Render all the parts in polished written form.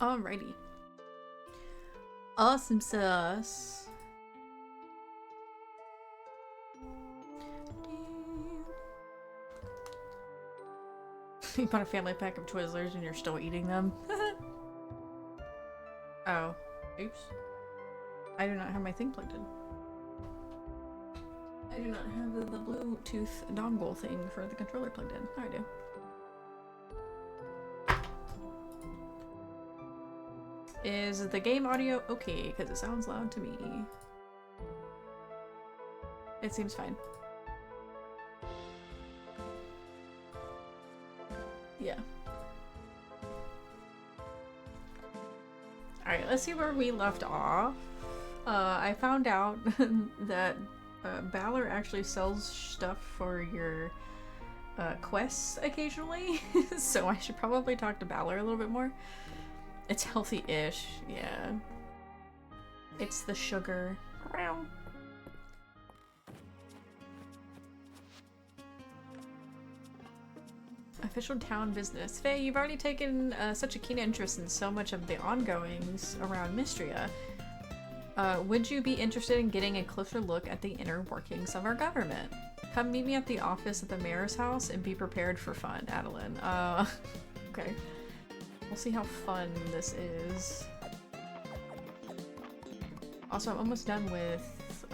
Alrighty. Awesome sauce. You bought a family pack of Twizzlers and you're still eating them? Oh. Oops. I do not have my thing plugged in. I do not have the Bluetooth dongle thing for the controller plugged in. Oh, I do. Is the game audio okay? Because it sounds loud to me. It seems fine. Yeah. Alright, let's see where we left off. I found out that Balor actually sells stuff for your quests occasionally, so I should probably talk to Balor a little bit more. It's healthy-ish, yeah. It's the sugar. Official town business. Faye, you've already taken such a keen interest in so much of the ongoings around Mistria. Would you be interested in getting a closer look at the inner workings of our government? Come meet me at the office at the mayor's house and be prepared for fun, Adeline. Okay. We'll see how fun this is. Also, I'm almost done with,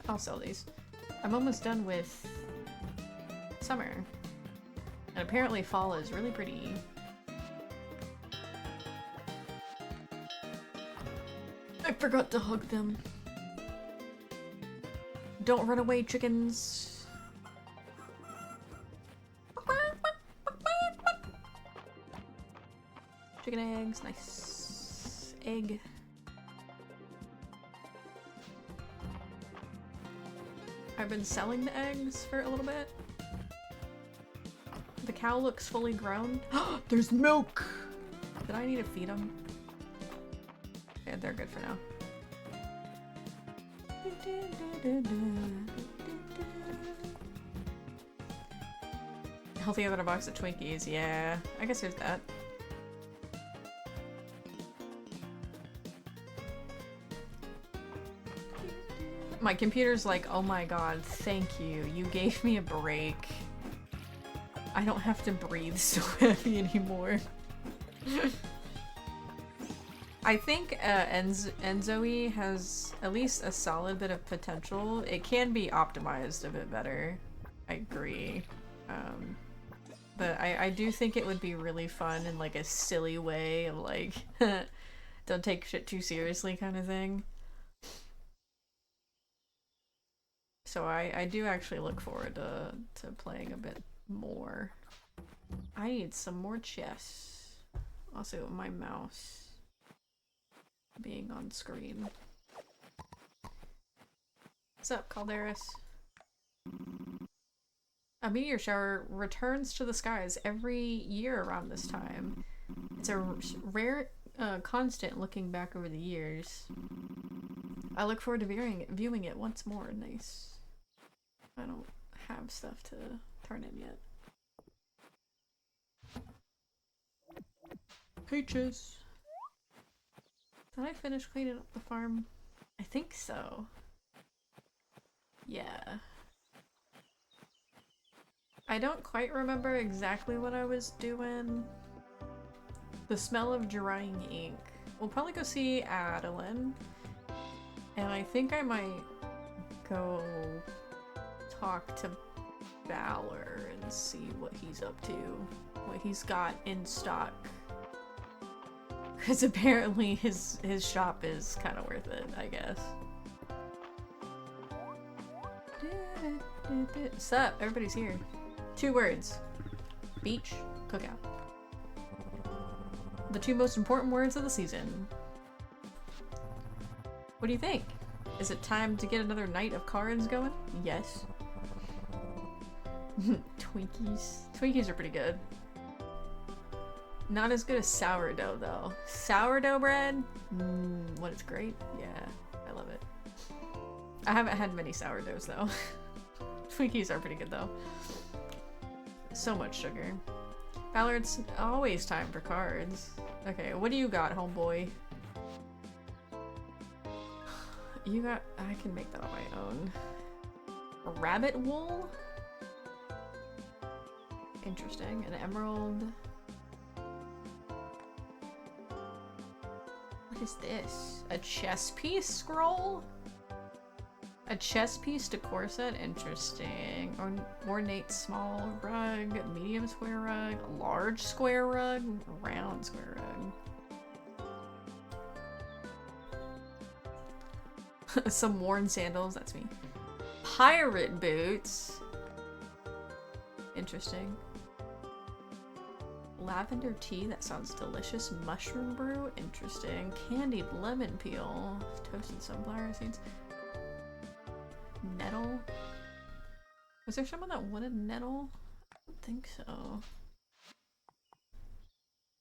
I'll sell these. I'm almost done with summer. And apparently fall is really pretty. I forgot to hug them. Don't run away, chickens. Chicken eggs, nice. Egg. I've been selling the eggs for a little bit. The cow looks fully grown. There's milk! Did I need to feed them? Yeah, they're good for now. Healthier than a box of Twinkies, yeah. I guess there's that. My computer's like, oh my god, thank you. You gave me a break. I don't have to breathe so heavy anymore. I think Enzoe has at least a solid bit of potential. It can be optimized a bit better. I agree. But I do think it would be really fun in like a silly way of like, don't take shit too seriously kind of thing. So I do actually look forward to playing a bit more. I need some more chests. Also, my mouse being on screen. What's up, Calderis? A meteor shower returns to the skies every year around this time. It's a rare constant looking back over the years. I look forward to viewing it once more. Nice. I don't have stuff to turn in yet. Peaches! Did I finish cleaning up the farm? I think so. Yeah. I don't quite remember exactly what I was doing. The smell of drying ink. We'll probably go see Adeline. And I think I might go talk to Balor and see what he's up to. What he's got in stock. Because apparently his shop is kind of worth it, I guess. What's up? Everybody's here. 2 words. Beach, cookout. The 2 most important words of the season. What do you think? Is it time to get another night of cards going? Yes. Twinkies. Twinkies are pretty good. Not as good as sourdough, though. Sourdough bread? When it's great? Yeah, I love it. I haven't had many sourdoughs, though. Twinkies are pretty good, though. So much sugar. Ballard's always time for cards. Okay, what do you got, homeboy? You got... I can make that on my own. A rabbit wool? Interesting. An emerald. What is this? A chess piece scroll? A chess piece decor set? Interesting. Ornate small rug, medium square rug, large square rug, round square rug. Some worn sandals, that's me. Pirate boots. Interesting. Lavender tea, that sounds delicious. Mushroom brew, interesting. Candied lemon peel. Toasted sunflower seeds. Nettle? Was there someone that wanted nettle? I don't think so.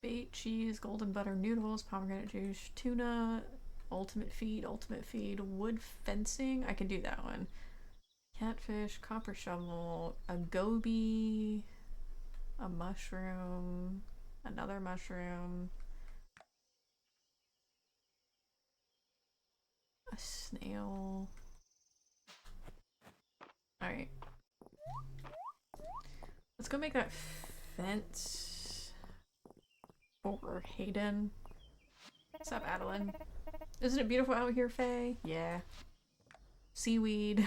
Bait, cheese, golden butter noodles, pomegranate juice, tuna, ultimate feed, wood fencing. I can do that one. Catfish, copper shovel, a goby, a mushroom, another mushroom, a snail. Alright. Let's go make that fence for Hayden. What's up, Adeline? Isn't it beautiful out here, Faye? Yeah. Seaweed.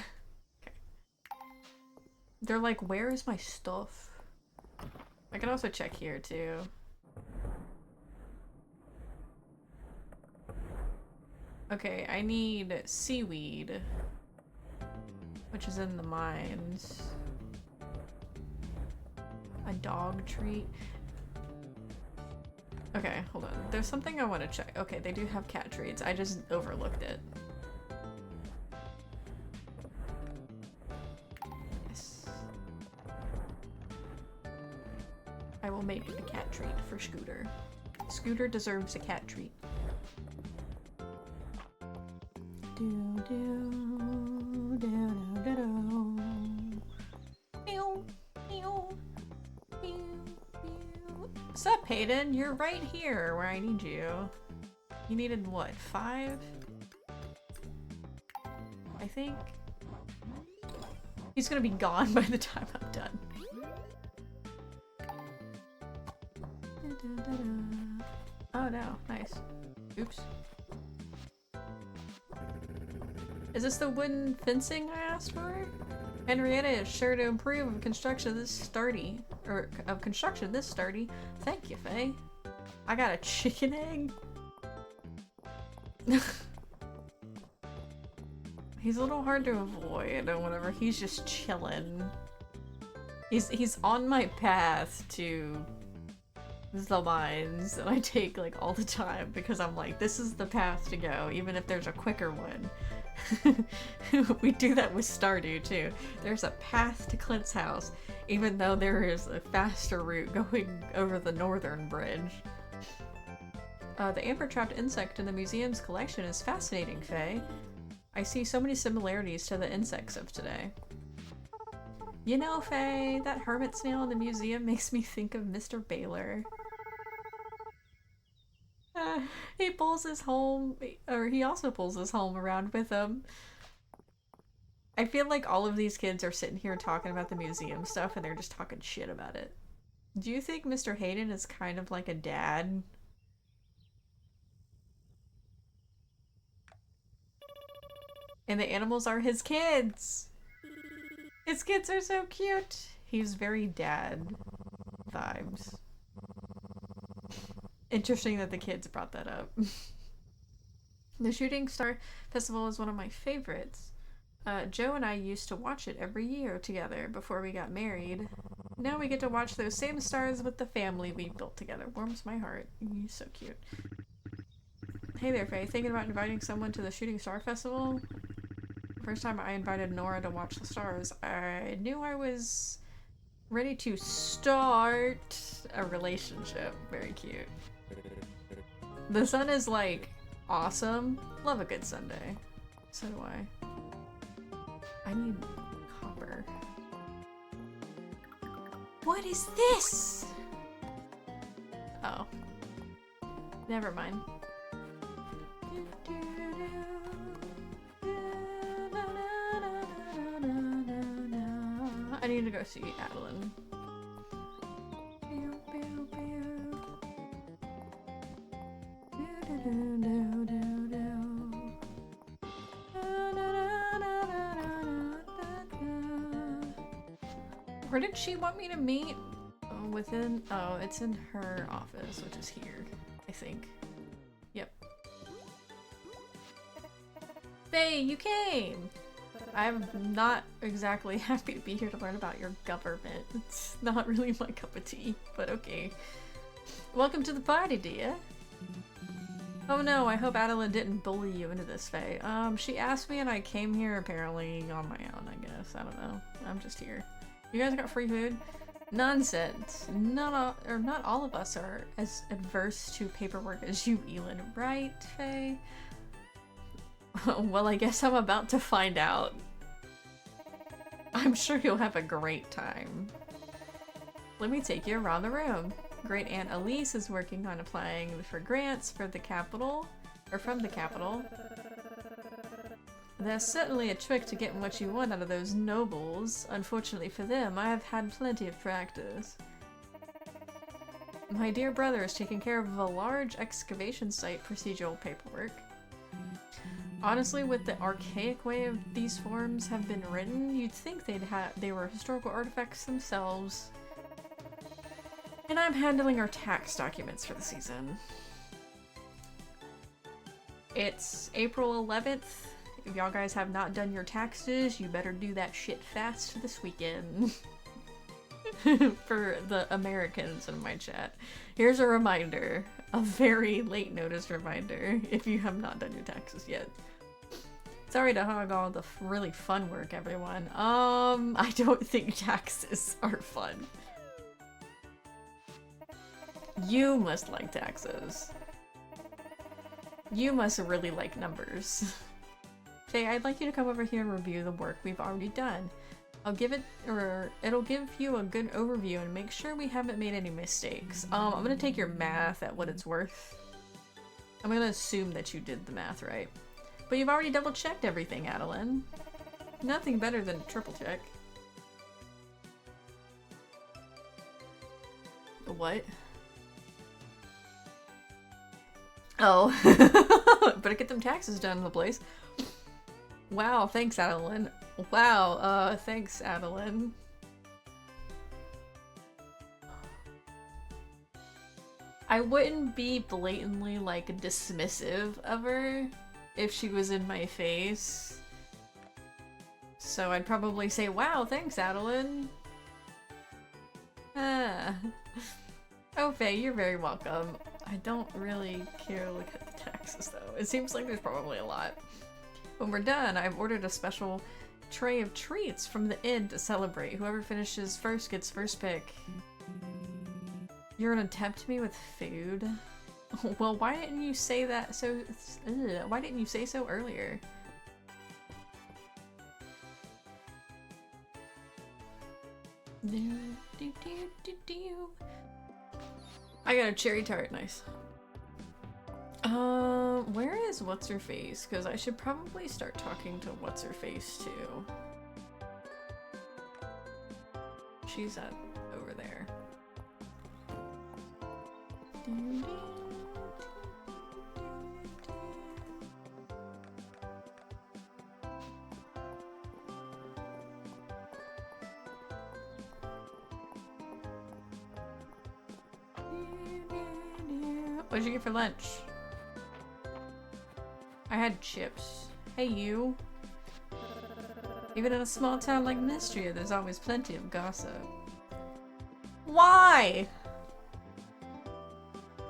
Okay. They're like, where is my stuff? I can also check here, too. Okay, I need seaweed. Which is in the mines. A dog treat. Okay, hold on. There's something I want to check. Okay, they do have cat treats. I just overlooked it. Yes. I will make a cat treat for Scooter. Scooter deserves a cat treat. Do do do do do do. Meow meow meow meow. What's up, Hayden? You're right here where I need you. You needed what? 5? I think. He's gonna be gone by the time I'm done. Oh no, nice. Oops. Is this the wooden fencing I asked for? Henrietta is sure to improve of construction this sturdy. Thank you, Faye. I got a chicken egg. He's a little hard to avoid or whatever. He's just chilling. He's on my path to the mines that I take like all the time because I'm like, this is the path to go, even if there's a quicker one. We do that with Stardew too. There's a path to Clint's house, even though there is a faster route going over the northern bridge. The amber-trapped insect in the museum's collection is fascinating, Faye. I see so many similarities to the insects of today. You know, Faye, that hermit snail in the museum makes me think of Mr. Baylor. He pulls his home, or he also pulls his home around with him. I feel like all of these kids are sitting here talking about the museum stuff and they're just talking shit about it. Do you think Mr. Hayden is kind of like a dad? And the animals are his kids! His kids are so cute! He's very dad vibes. Interesting that the kids brought that up. The Shooting Star Festival is one of my favorites. Joe and I used to watch it every year together before we got married. Now we get to watch those same stars with the family we built together. Warms my heart. You're so cute. Hey there, Faye. Thinking about inviting someone to the Shooting Star Festival? First time I invited Nora to watch the stars, I knew I was ready to start a relationship. Very cute. The sun is like awesome. Love a good Sunday. So do I. I need copper. What is this? Oh. Never mind. I need to go see Adeline. Where did she want me to meet? Oh, within. Oh, it's in her office, which is here, I think. Yep. Faye, you came! I'm not exactly happy to be here to learn about your government. It's not really my cup of tea, but okay. Welcome to the party, dear. Oh no, I hope Adeline didn't bully you into this, Faye. She asked me and I came here apparently on my own, I guess. I don't know. I'm just here. You guys got free food? Nonsense. Not all of us are as adverse to paperwork as you, Elin, right, Faye? Well, I guess I'm about to find out. I'm sure you'll have a great time. Let me take you around the room. Great Aunt Elise is working on applying for grants for the capital, or from the capital. That's certainly a trick to getting what you want out of those nobles. Unfortunately for them, I have had plenty of practice. My dear brother is taking care of a large excavation site procedural paperwork. Honestly, with the archaic way of these forms have been written, you'd think they were historical artifacts themselves. And I'm handling our tax documents for the season. It's April 11th. If y'all guys have not done your taxes, you better do that shit fast this weekend. For the Americans in my chat. Here's a reminder. A very late notice reminder if you have not done your taxes yet. Sorry to hog all the really fun work, everyone. I don't think taxes are fun. You must like taxes. You must really like numbers. Faye, I'd like you to come over here and review the work we've already done. It'll give you a good overview and make sure we haven't made any mistakes. I'm gonna take your math at what it's worth. I'm gonna assume that you did the math right. But you've already double-checked everything, Adeline. Nothing better than triple check. What? Oh. Better get them taxes done in the place. Wow, thanks, Adeline. Wow, thanks, Adeline. I wouldn't be blatantly, like, dismissive of her if she was in my face. So I'd probably say, wow, thanks, Adeline. Ah. Oh, Faye, you're very welcome. I don't really care to look at the taxes, though. It seems like there's probably a lot. When we're done, I've ordered a special tray of treats from the inn to celebrate. Whoever finishes first gets first pick. You're gonna tempt me with food? Well, why didn't you say that so... why didn't you say so earlier? I got a cherry tart, nice. Where is What's-Her-Face? Because I should probably start talking to What's-Her-Face too. She's over there. What did you get for lunch? I had chips. Hey, you. Even in a small town like Mistria, there's always plenty of gossip. Why?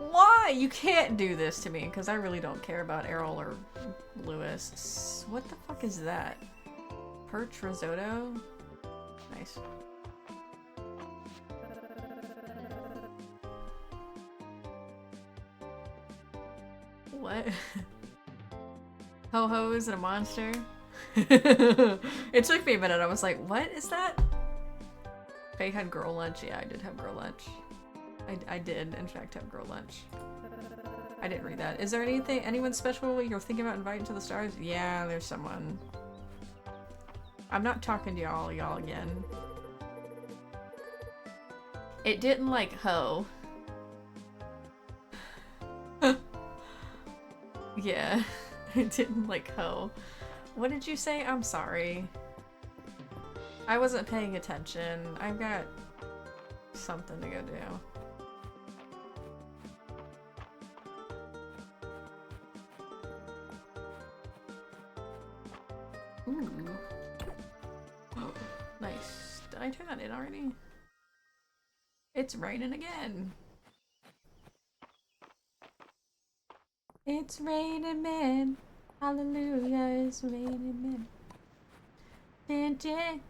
Why? You can't do this to me, because I really don't care about Errol or Lewis. What the fuck is that? Perch risotto? Nice. What? Ho-ho, is it a monster? It took me a minute. I was like, what is that? Faye had girl lunch. Yeah, I did have girl lunch. I did, in fact, have girl lunch. I didn't read that. Is there anyone special you're thinking about inviting to the stars? Yeah, there's someone. I'm not talking to y'all again. It didn't like ho. Yeah, it didn't like ho. What did you say? I'm sorry. I wasn't paying attention. I've got something to go do. Ooh. Oh, nice. Did I turn that in already? It's raining again. It's raining men. Hallelujah, it's raining men. Dun-dun.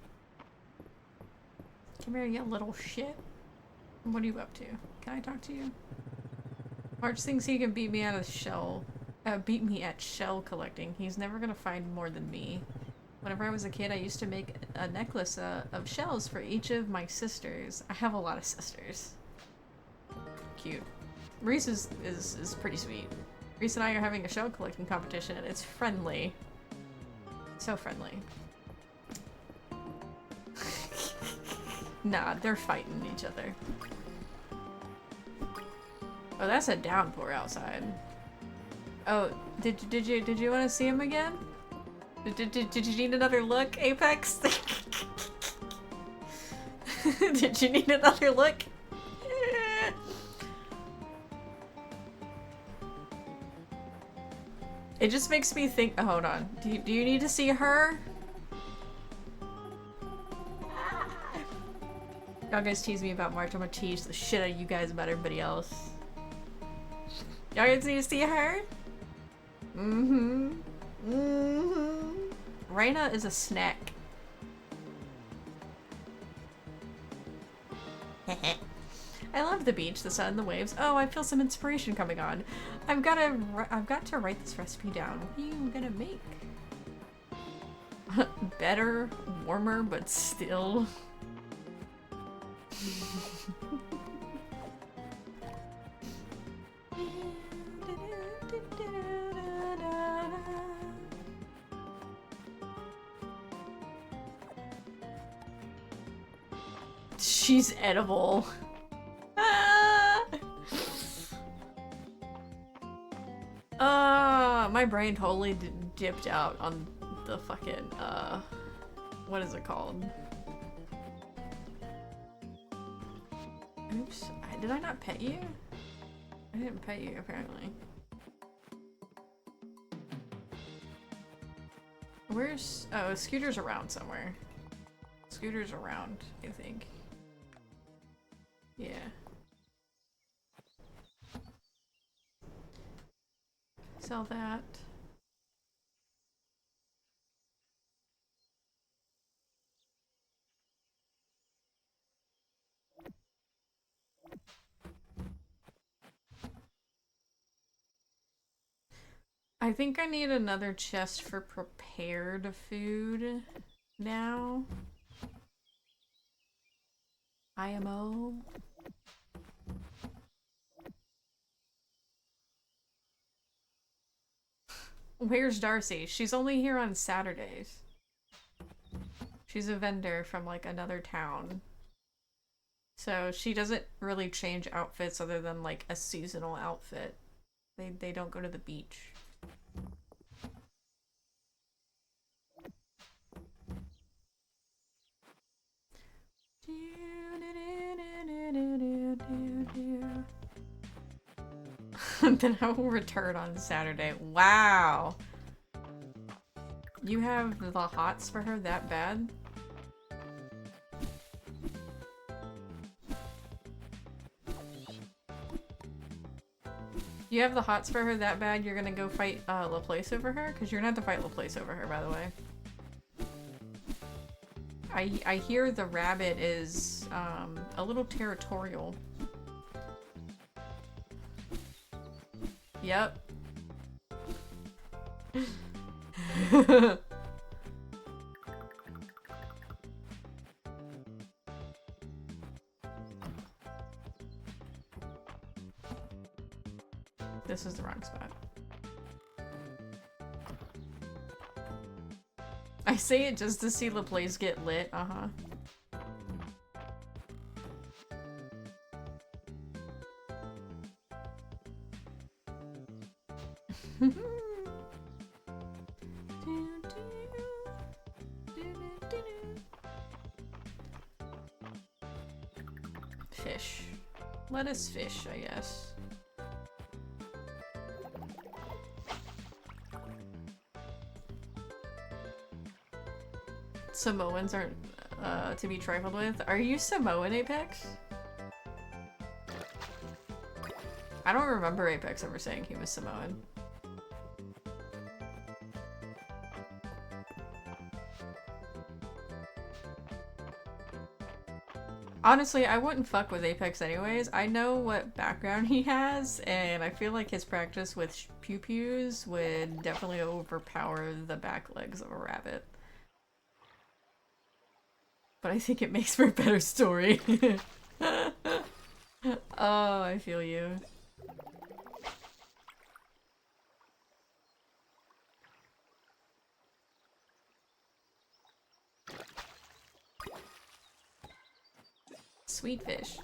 Come here, you little shit. What are you up to? Can I talk to you? March thinks he can beat me out of shell. Beat me at shell collecting. He's never gonna find more than me. Whenever I was a kid, I used to make a necklace of shells for each of my sisters. I have a lot of sisters. Cute. Reese is pretty sweet. Reese and I are having a shell collecting competition, and it's friendly. So friendly. Nah, they're fighting each other. Oh, that's a downpour outside. Oh, did you want to see him again? Did you need another look, Apex? Did you need another look? It just makes me think. Oh, hold on. Do you need to see her? Y'all guys tease me about March. I'm gonna tease the shit out of you guys about everybody else. Y'all guys need to see her? Mm-hmm. Mm-hmm. Raina is a snack. I love the beach, the sun, the waves. Oh, I feel some inspiration coming on. I've got to write this recipe down. What are you gonna make? Better, warmer, but still. She's edible. My brain totally dipped out on the fucking, what is it called? Oops. Did I not pet you? I didn't pet you, apparently. Where's... Oh, Scooter's around somewhere. Scooter's around, I think. Yeah. Sell that. I think I need another chest for prepared food now. IMO. Where's Darcy? She's only here on Saturdays. She's a vendor from like another town. So she doesn't really change outfits other than like a seasonal outfit. They don't go to the beach. Then I will return on Saturday. Wow. You have the hots for her that bad? You have the hots for her that bad, you're gonna go fight Laplace over her? Because you're gonna have to fight Laplace over her, by the way. I hear the rabbit is a little territorial. Yep. this is the wrong spot. I say it just to see the place get lit, uh-huh. Fish. Let us fish, I guess. Samoans aren't to be trifled with. Are you Samoan, Apex? I don't remember Apex ever saying he was Samoan. Honestly, I wouldn't fuck with Apex anyways. I know what background he has, and I feel like his practice with pew-pews would definitely overpower the back legs of a rabbit. But I think it makes for a better story. Oh, I feel you. Sweet fish.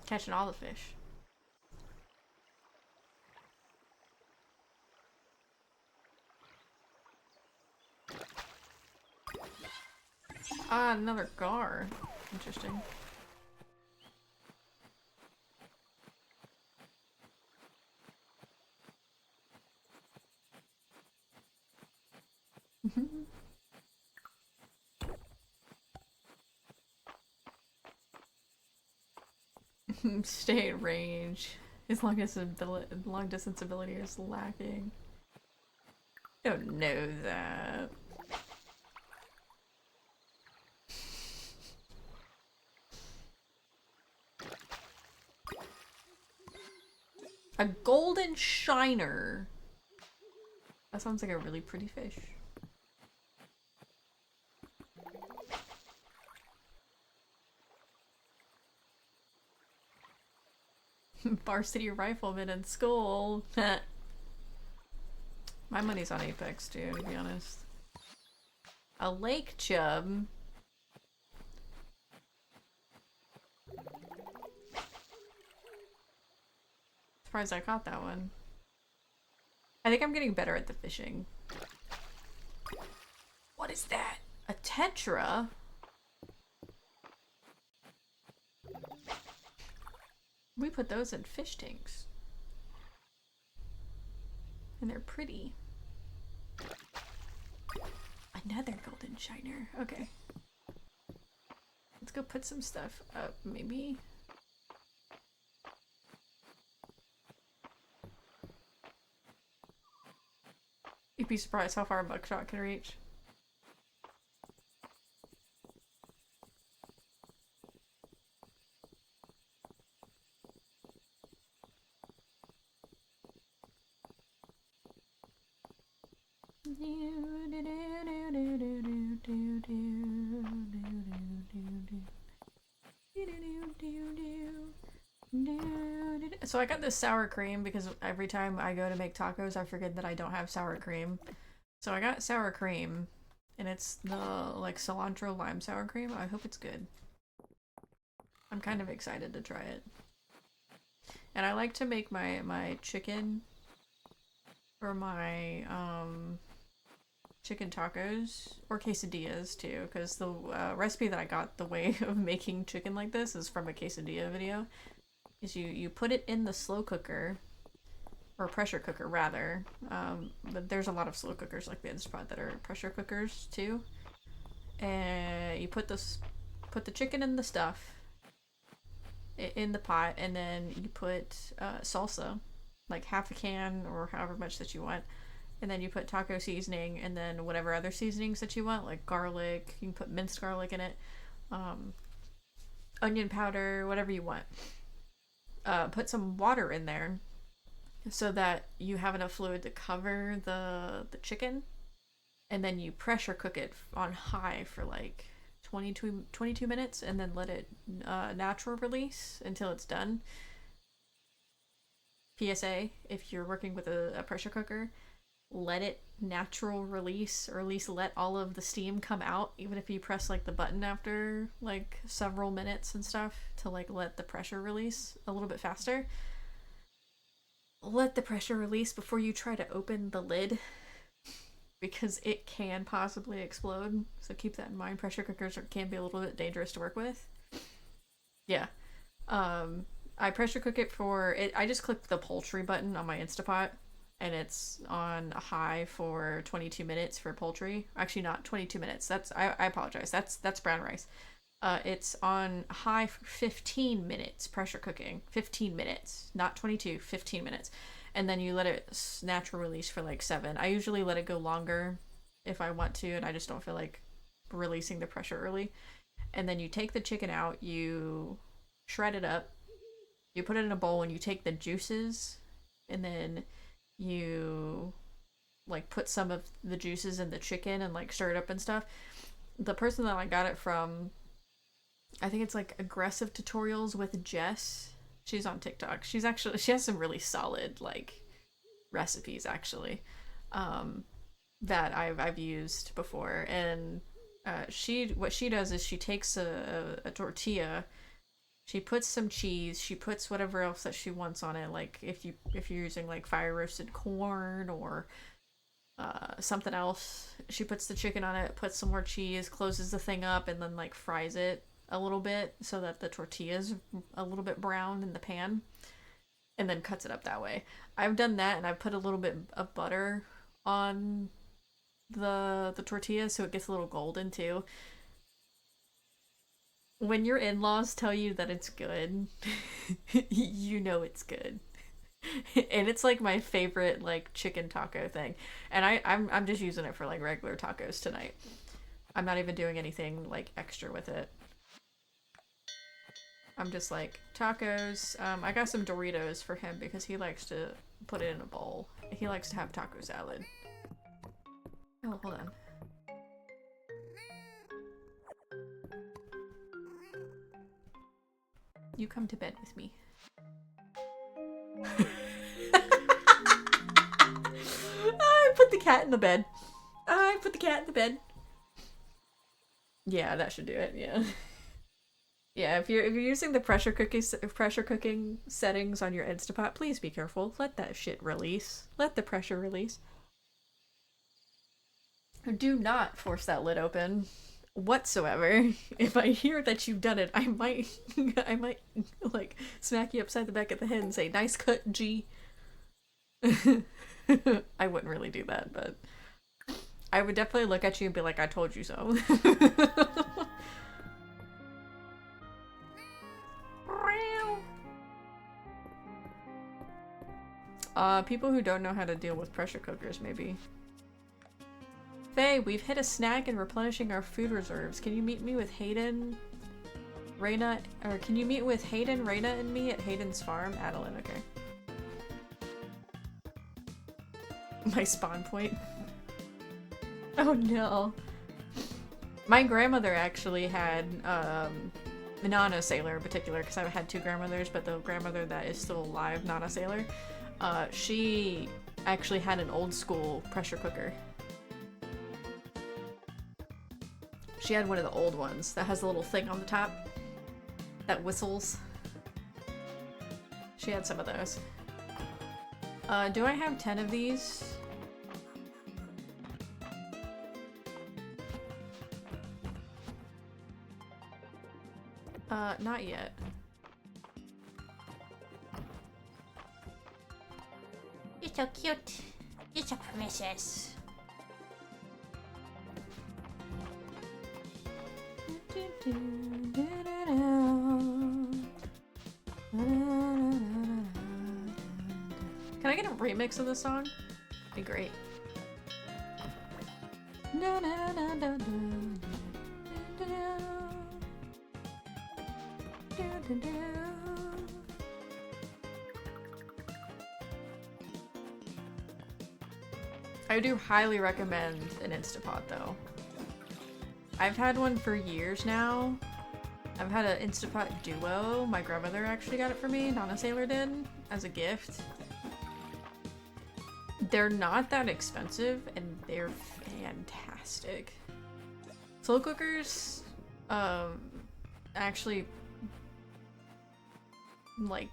Catching all the fish. Ah, another gar. Interesting. Stay at range. His long distance ability is lacking. Don't know that. A golden shiner. That sounds like a really pretty fish. Varsity rifleman in school. My money's on Apex too, to be honest. A lake chub. Surprised I caught that one. I think I'm getting better at the fishing. What is that? A tetra? We put those in fish tanks. And they're pretty. Another golden shiner. Okay. Let's go put some stuff up, maybe. You'd be surprised how far a buckshot can reach. So I got this sour cream because every time I go to make tacos, I forget that I don't have sour cream. So I got sour cream, and it's the like cilantro lime sour cream. I hope it's good. I'm kind of excited to try it. And I like to make my chicken for my chicken tacos or quesadillas too, because the recipe that I got, the way of making chicken like this is from a quesadilla video. Is you put it in the slow cooker, or pressure cooker rather, but there's a lot of slow cookers like the Spot that are pressure cookers too. And you put the chicken in the stuff in the pot, and then you put salsa, like half a can or however much that you want, and then you put taco seasoning, and then whatever other seasonings that you want, like garlic. You can put minced garlic in it, onion powder, whatever you want. Put some water in there, so that you have enough fluid to cover the chicken, and then you pressure cook it on high for like 22 minutes, and then let it natural release until it's done. PSA, if you're working with a pressure cooker, let it natural release, or at least let all of the steam come out, even if you press like the button after like several minutes and stuff to like let the pressure release a little bit faster. Let the pressure release before you try to open the lid, because it can possibly explode, so keep that in mind. Pressure cookers can be a little bit dangerous to work with. Yeah. I pressure cook it for it. I just click the poultry button on my Instapot, and it's on high for 22 minutes for poultry. Actually, not 22 minutes. That's I apologize. That's brown rice. It's on high for 15 minutes pressure cooking. 15 minutes, not 22. 15 minutes, and then you let it natural release for like 7. I usually let it go longer if I want to, and I just don't feel like releasing the pressure early. And then you take the chicken out. You shred it up. You put it in a bowl, and you take the juices, and then you like put some of the juices in the chicken and like stir it up and stuff. The person that I got it from, I think it's like Aggressive Tutorials with Jess. She's on TikTok. She has some really solid like recipes actually, that I've used before. And what she does is she takes a tortilla. She puts some cheese. She puts whatever else that she wants on it. Like if you're using like fire roasted corn or something else, she puts the chicken on it, puts some more cheese, closes the thing up, and then like fries it a little bit so that the tortilla's a little bit brown in the pan, and then cuts it up that way. I've done that, and I've put a little bit of butter on the tortilla so it gets a little golden too. When your in-laws tell you that it's good, you know it's good. And it's like my favorite like chicken taco thing. And I'm just using it for like regular tacos tonight. I'm not even doing anything like extra with it. I'm just like tacos. I got some Doritos for him because he likes to put it in a bowl. He likes to have taco salad. Oh, hold on. You come to bed with me. I put the cat in the bed. Yeah, that should do it. Yeah. Yeah, if you're using the pressure cooking settings on your Instapot, please be careful. Let that shit release. Let the pressure release. Do not force that lid open whatsoever. If I hear that you've done it, I might like smack you upside the back of the head and say, "Nice cut, G." I wouldn't really do that, but I would definitely look at you and be like, "I told you so." People who don't know how to deal with pressure cookers, maybe. Faye, we've hit a snag in replenishing our food reserves. Can you meet me with Hayden, Raina, or can you meet with Hayden, Raina, and me at Hayden's farm? Adeline, okay. My spawn point. Oh no. My grandmother actually had, Nana Sailor in particular, because I've had 2 grandmothers, but the grandmother that is still alive, Nana Sailor, she actually had an old school pressure cooker. She had one of the old ones that has a little thing on the top that whistles. She had some of those. Do I have 10 of these? Not yet. You're so cute. You're so precious. Can I get a remix of this song? Be great. I do highly recommend an Instapot though. I've had one for years now. I've had an Instapot Duo. My grandmother actually got it for me, Nana Sailor did, as a gift. They're not that expensive and they're fantastic. Slow cookers, actually, like,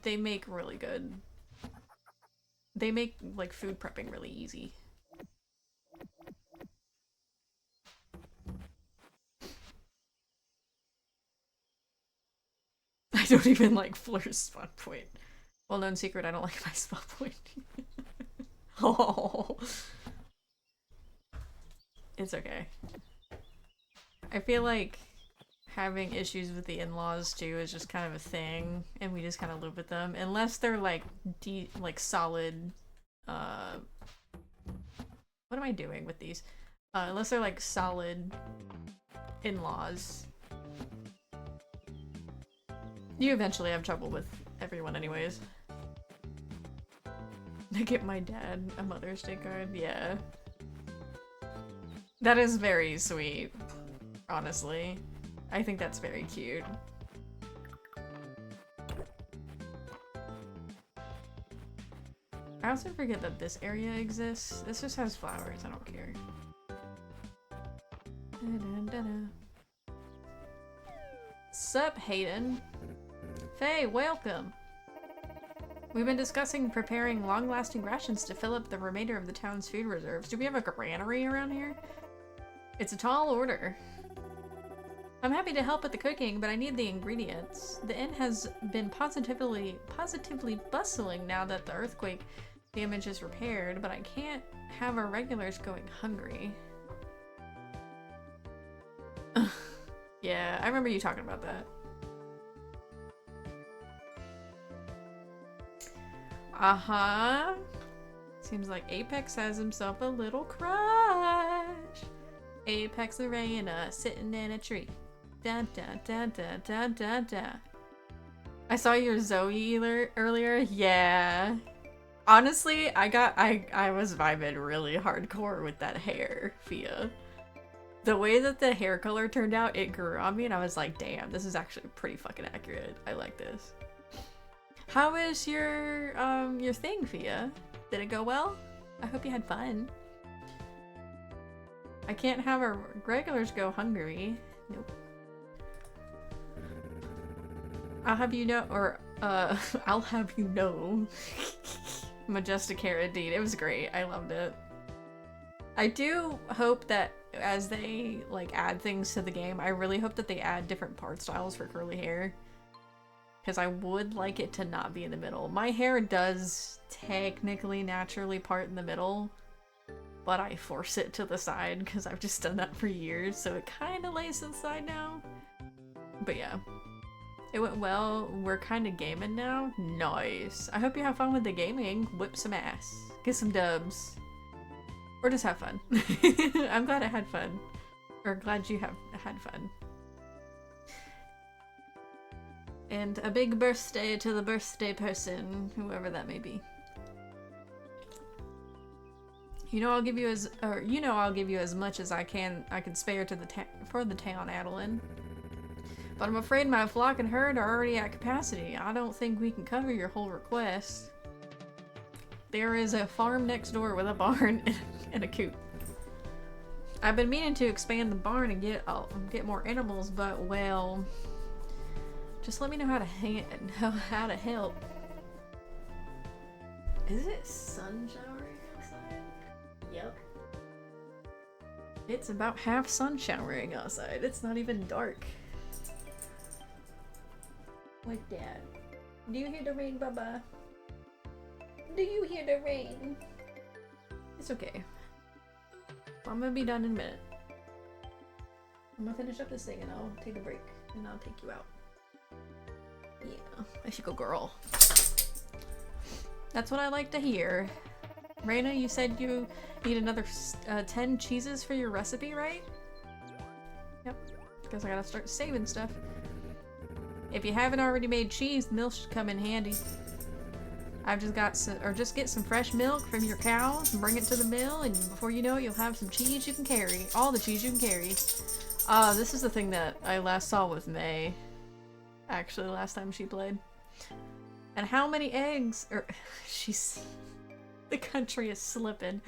they make really good. They make, like, food prepping really easy. I don't even like Fleur's spawn point. Well known secret, I don't like my spawn point. Oh. It's okay. I feel like having issues with the in-laws too is just kind of a thing, and we just kind of live with them. Unless they're like solid, what am I doing with these? Unless they're like solid in-laws. You eventually have trouble with everyone anyways. I get my dad a Mother's Day card, yeah. That is very sweet, honestly. I think that's very cute. I also forget that this area exists. This just has flowers, I don't care. Da-da-da-da. Sup, Hayden? Faye, welcome! We've been discussing preparing long-lasting rations to fill up the remainder of the town's food reserves. Do we have a granary around here? It's a tall order. I'm happy to help with the cooking, but I need the ingredients. The inn has been positively bustling now that the earthquake damage is repaired, but I can't have our regulars going hungry. Yeah, I remember you talking about that. Uh-huh. Seems like Apex has himself a little crush. Apex Arena sitting in a tree. Dun dun dun dun dun dun dun. I saw your Zoe earlier. Yeah. Honestly, I was vibing really hardcore with that hair, Fia. The way that the hair color turned out, it grew on me and I was like, damn, this is actually pretty fucking accurate. I like this. How was your thing, Fia? Did it go well? I hope you had fun. I can't have our regulars go hungry. Nope. I'll have you know, or, I'll have you know. Majestic hair, indeed. It was great. I loved it. I do hope that as they, like, add things to the game, I really hope that they add different part styles for curly hair. Because I would like it to not be in the middle. My hair does technically naturally part in the middle, but I force it to the side because I've just done that for years, so it kind of lays to the side now. But yeah, it went well. We're kind of gaming now. Nice. I hope you have fun with the gaming. Whip some ass. Get some dubs. Or just have fun. I'm glad I had fun. Or glad you have had fun. And a big birthday to the birthday person, whoever that may be. I'll give you as much as I can spare to for the town, Adeline. But I'm afraid my flock and herd are already at capacity. I don't think we can cover your whole request. There is a farm next door with a barn and a coop. I've been meaning to expand the barn and get more animals, but well, just let me know how to help. Is it sun showering outside? Yep. It's about half sun showering outside. It's not even dark. Like that. Do you hear the rain, Baba? Do you hear the rain? It's okay. I'm gonna be done in a minute. I'm gonna finish up this thing and I'll take a break and I'll take you out. Yeah, I should go, girl. That's what I like to hear. Raina, you said you need another 10 cheeses for your recipe, right? Yep, because I gotta start saving stuff. If you haven't already made cheese, milk should come in handy. I've just got some, or just get some fresh milk from your cows and bring it to the mill, and before you know it, you'll have some cheese you can carry. All the cheese you can carry. This is the thing that I last saw with May. Actually, last time she played. And how many eggs? Or she's the country is slipping.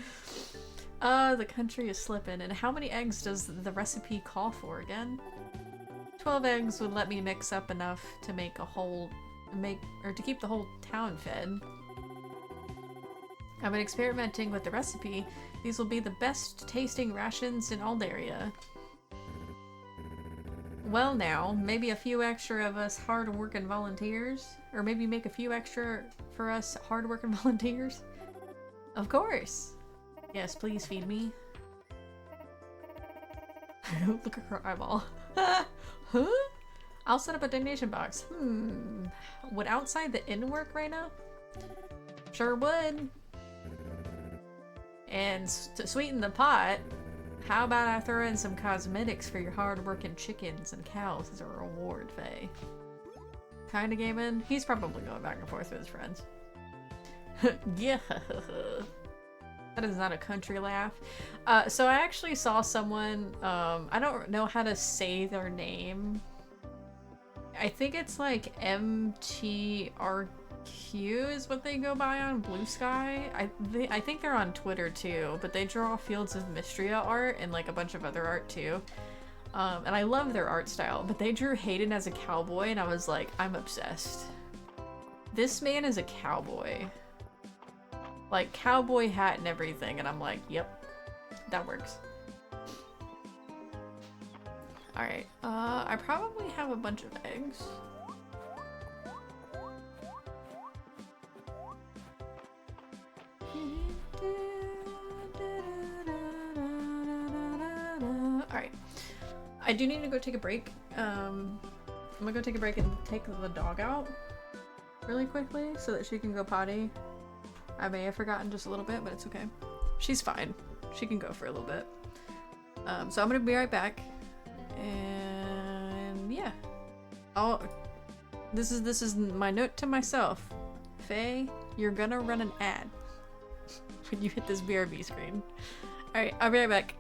The country is slipping. And how many eggs does the recipe call for again? 12 eggs would let me mix up enough to make a whole to keep the whole town fed. I've been experimenting with the recipe. These will be the best tasting rations in Aldaria. Well now, maybe a few extra of us hard-working volunteers? Or maybe make a few extra for us hard-working volunteers? Of course! Yes, please feed me. Look at her eyeball. Huh? I'll set up a donation box. Would outside the inn work right now? Sure would. And to sweeten the pot, how about I throw in some cosmetics for your hard-working chickens and cows as a reward, Faye? Kinda gaming? He's probably going back and forth with his friends. Yeah. That is not a country laugh. So I actually saw someone, I don't know how to say their name. I think it's like MTRQ is what they go by on Blue Sky. I think they're on Twitter too, but they draw Fields of Mistria art and like a bunch of other art too. And I love their art style, but they drew Hayden as a cowboy and I was like, I'm obsessed. This man is a cowboy. Like cowboy hat and everything, and I'm like, yep, that works. Alright, I probably have a bunch of eggs. Alright. I do need to go take a break. I'm gonna go take a break and take the dog out really quickly so that she can go potty. I may have forgotten just a little bit, but it's okay. She's fine. She can go for a little bit. So I'm gonna be right back. And yeah. This is my note to myself. Faye, you're gonna run an ad when you hit this BRB screen. Alright, I'll be right back.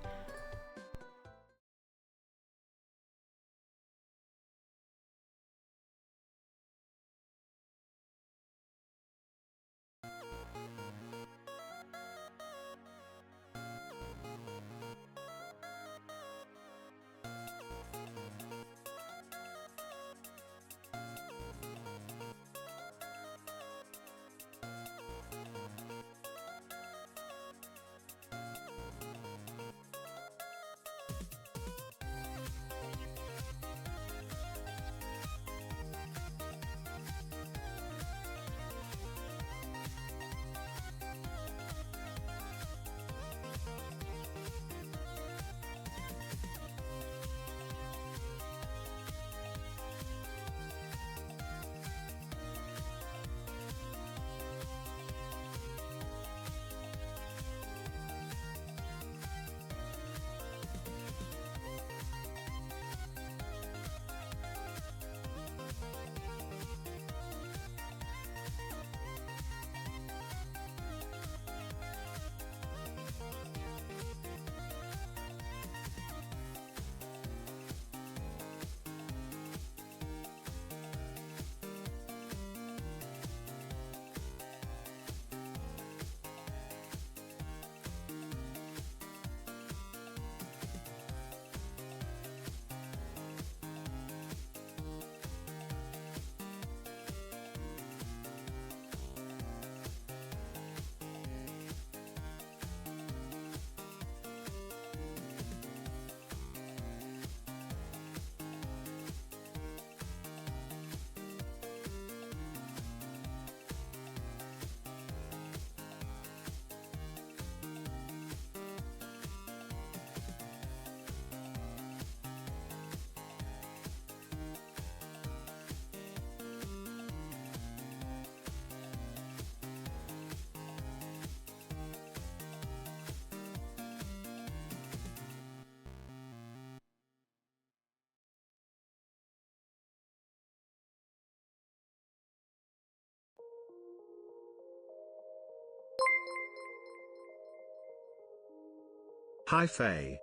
Hi Faye.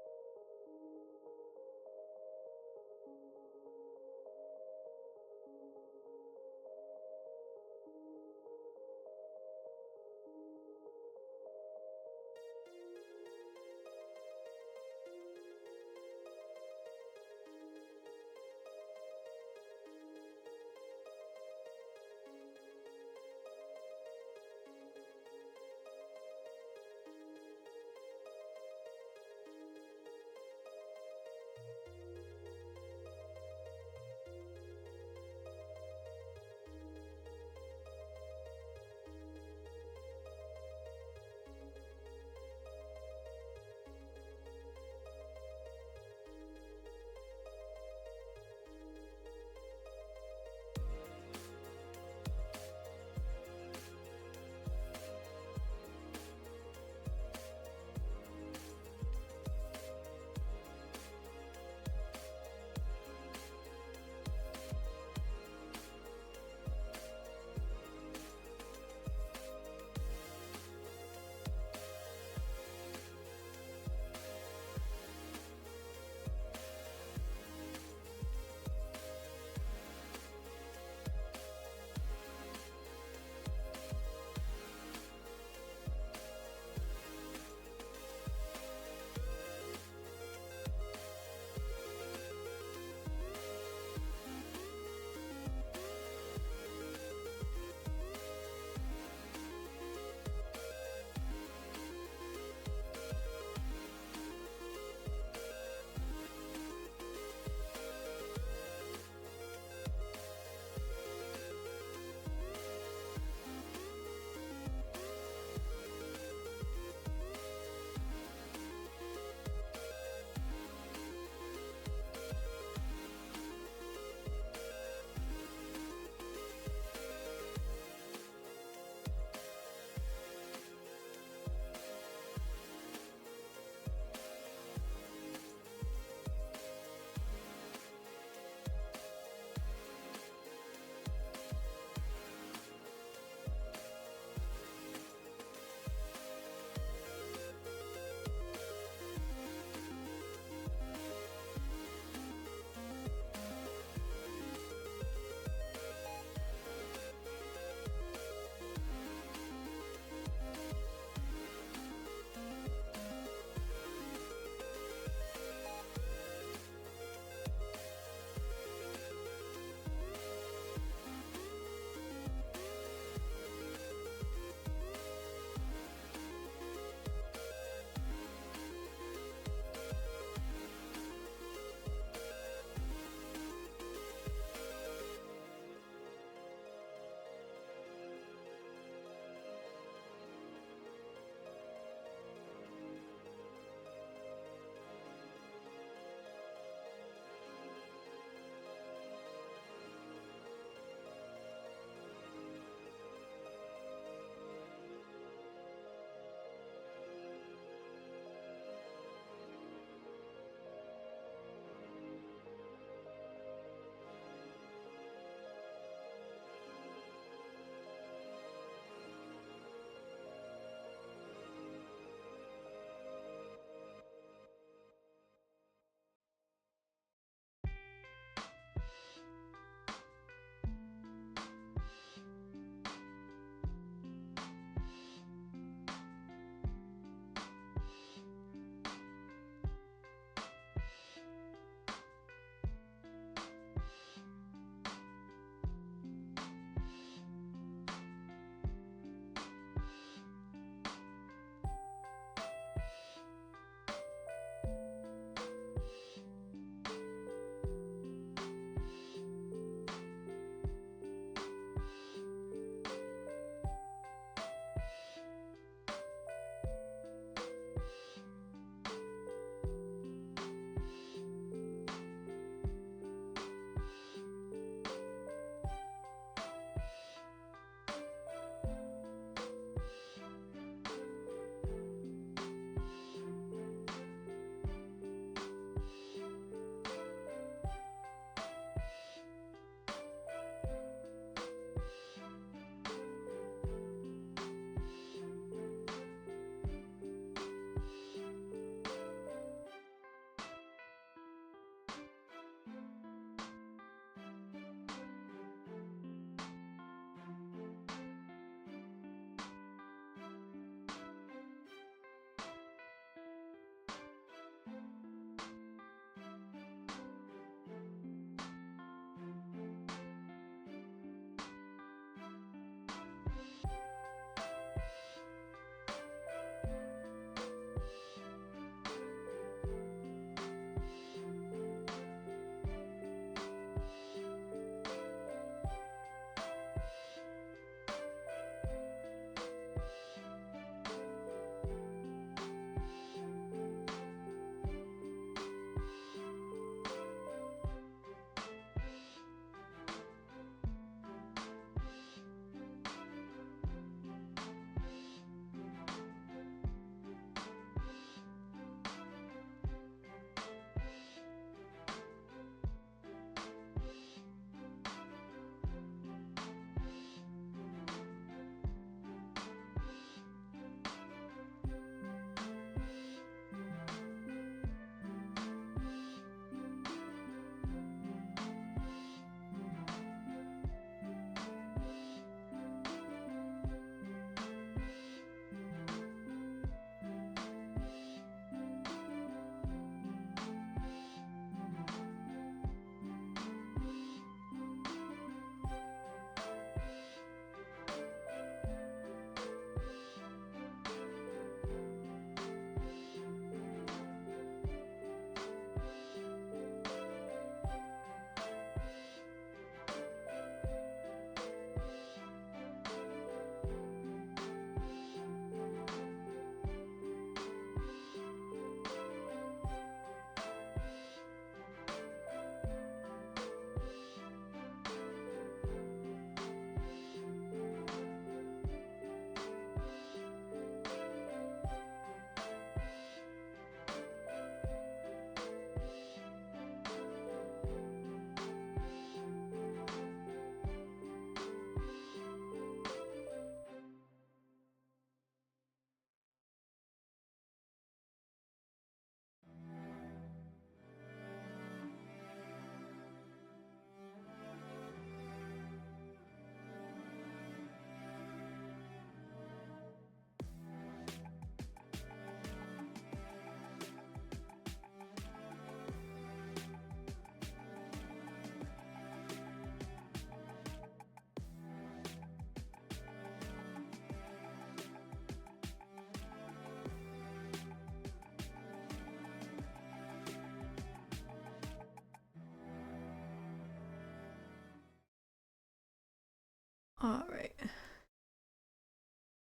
Alright.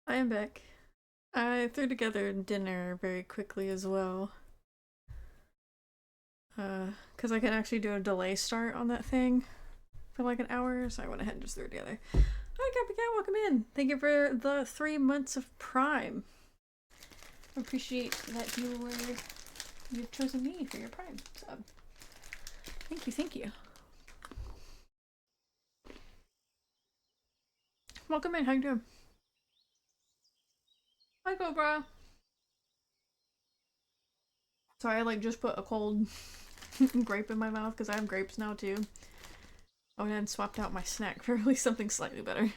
I am back. I threw together dinner very quickly as well. Because I can actually do a delay start on that thing for like an hour, so I went ahead and just threw it together. Hi, Copycat, welcome in. Thank you for the 3 months of Prime. I appreciate that you've chosen me for your Prime sub. Thank you, thank you. Welcome in, how you doing? Hi, Cobra. Sorry, I like just put a cold grape in my mouth because I have grapes now too. Oh, and then swapped out my snack for at least something slightly better.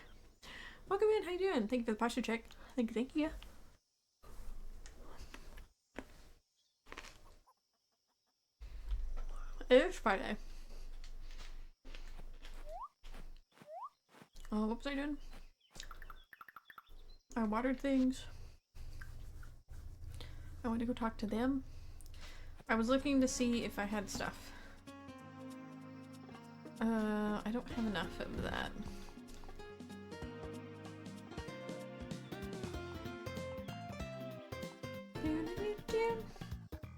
Welcome in, how you doing? Thank you for the posture check. Thank you. It is Friday. Oh, what was I doing? I watered things. I went to go talk to them. I was looking to see if I had stuff. I don't have enough of that.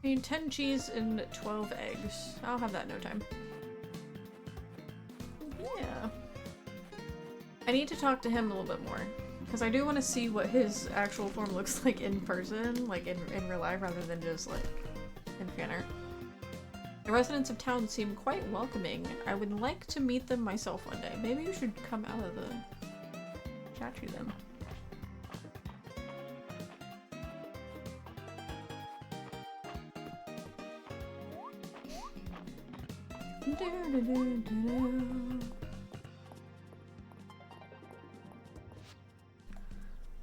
I need 10 cheese and 12 eggs. I'll have that in no time. Yeah. I need to talk to him a little bit more. Because I do want to see what his actual form looks like in person, like in real life, rather than just like in fan art. The residents of town seem quite welcoming. I would like to meet them myself one day. Maybe you should come out of the chat to them.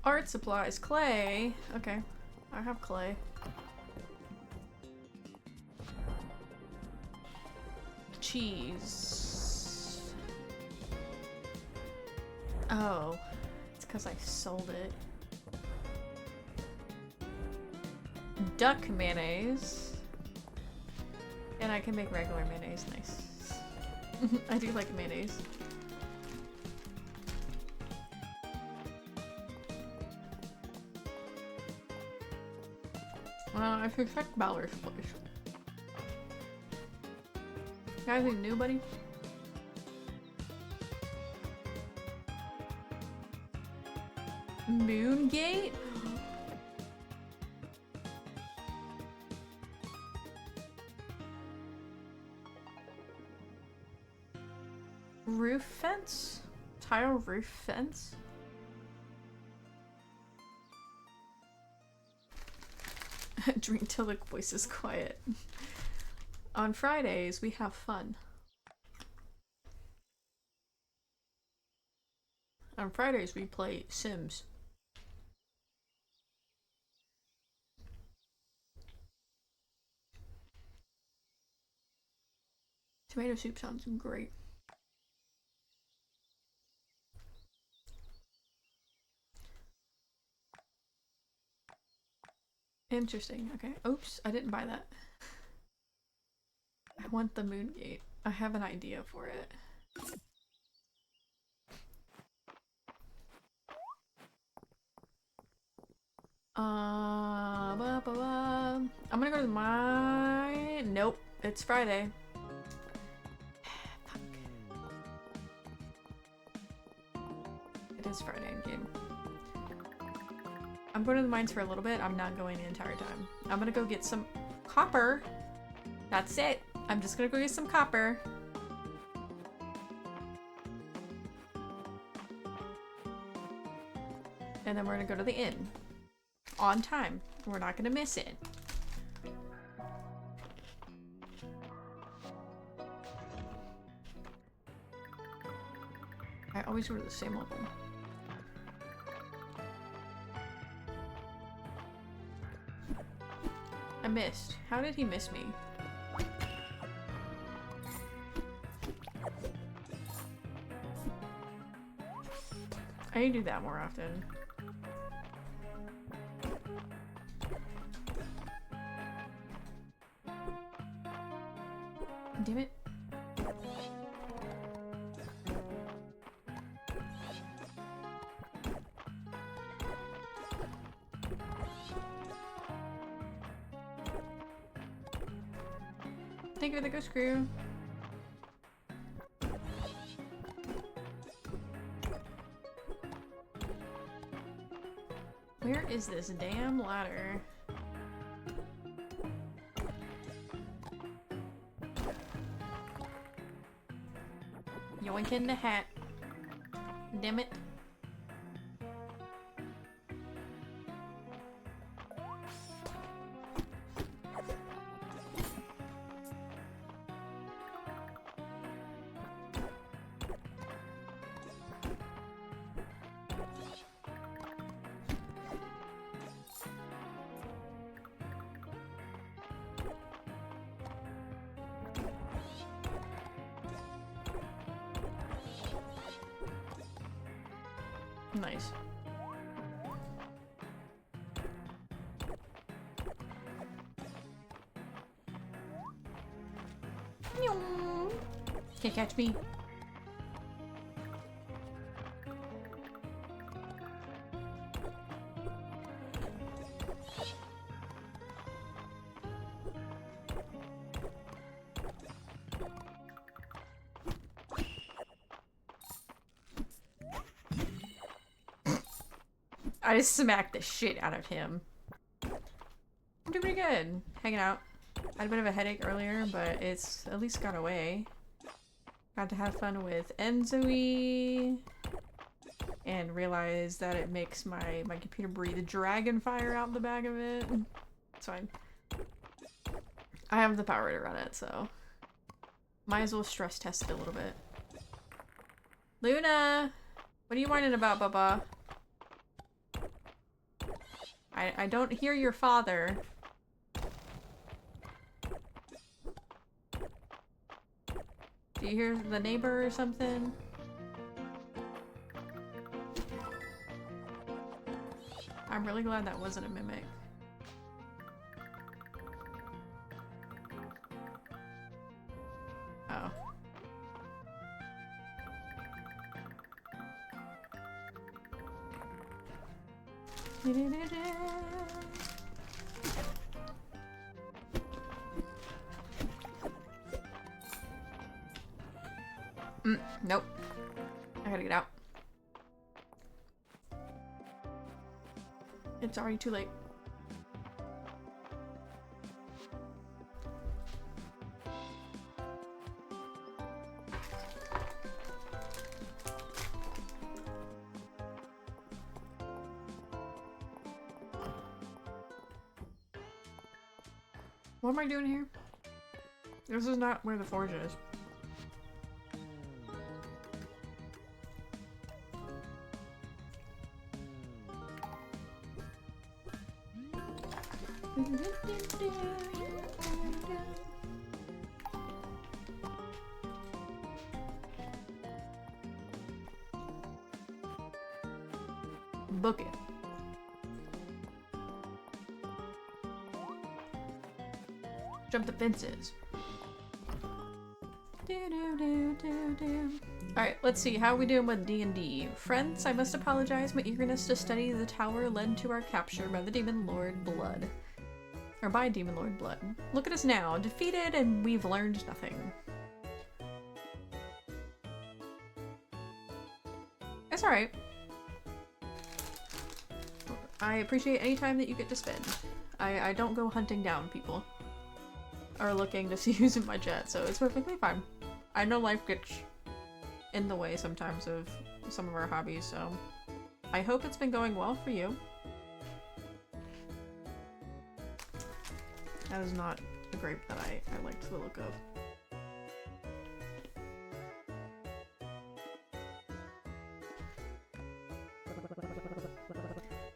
Art supplies. Clay. Okay. I have clay. Cheese. Oh. It's because I sold it. Duck mayonnaise. And I can make regular mayonnaise. Nice. I do like mayonnaise. I should check Balor's place. Got anything new, buddy? Moongate? Roof fence? Tile roof fence? Drink till the voice is quiet. On Fridays, we have fun. On Fridays, we play Sims. Tomato soup sounds great. Interesting. Okay. Oops, I didn't buy that. I want the Moongate. I have an idea for it. I'm gonna go to my... Nope, it's Friday. Fuck. It is Friday game. I'm going to the mines for a little bit. I'm not going the entire time. I'm gonna go get some copper. That's it. I'm just gonna go get some copper. And then we're gonna go to the inn. On time. We're not gonna miss it. I always go to the same level. I missed. How did he miss me? I need to do that more often. Damn it. Thank you for the ghost crew. Where is this damn ladder? Yoink in the hat. Damn it. Nice. Can't catch me. I just smacked the shit out of him. I'm doing pretty good. Hanging out. I had a bit of a headache earlier, but it's at least got away. Got to have fun with Enzui. And realized that it makes my computer breathe dragon fire out the back of it. It's fine. I have the power to run it, so might as well stress test it a little bit. Luna! What are you whining about, Bubba? I don't hear your father. Do you hear the neighbor or something? I'm really glad that wasn't a mimic. Oh. Nope. I gotta get out. It's already too late. What am I doing here? This is not where the forge is. Book it. Jump the fences. Alright, let's see. How are we doing with D&D? Friends, I must apologize. My eagerness to study the tower led to our capture by the Demon Lord Blood. Or by Demon Lord Blood. Look at us now, defeated, and we've learned nothing. It's alright. I appreciate any time that you get to spend. I don't go hunting down people. Or looking to see who's in my jet, so it's perfectly fine. I know life gets in the way sometimes of some of our hobbies, so I hope it's been going well for you. That is not a grape that I liked the look of.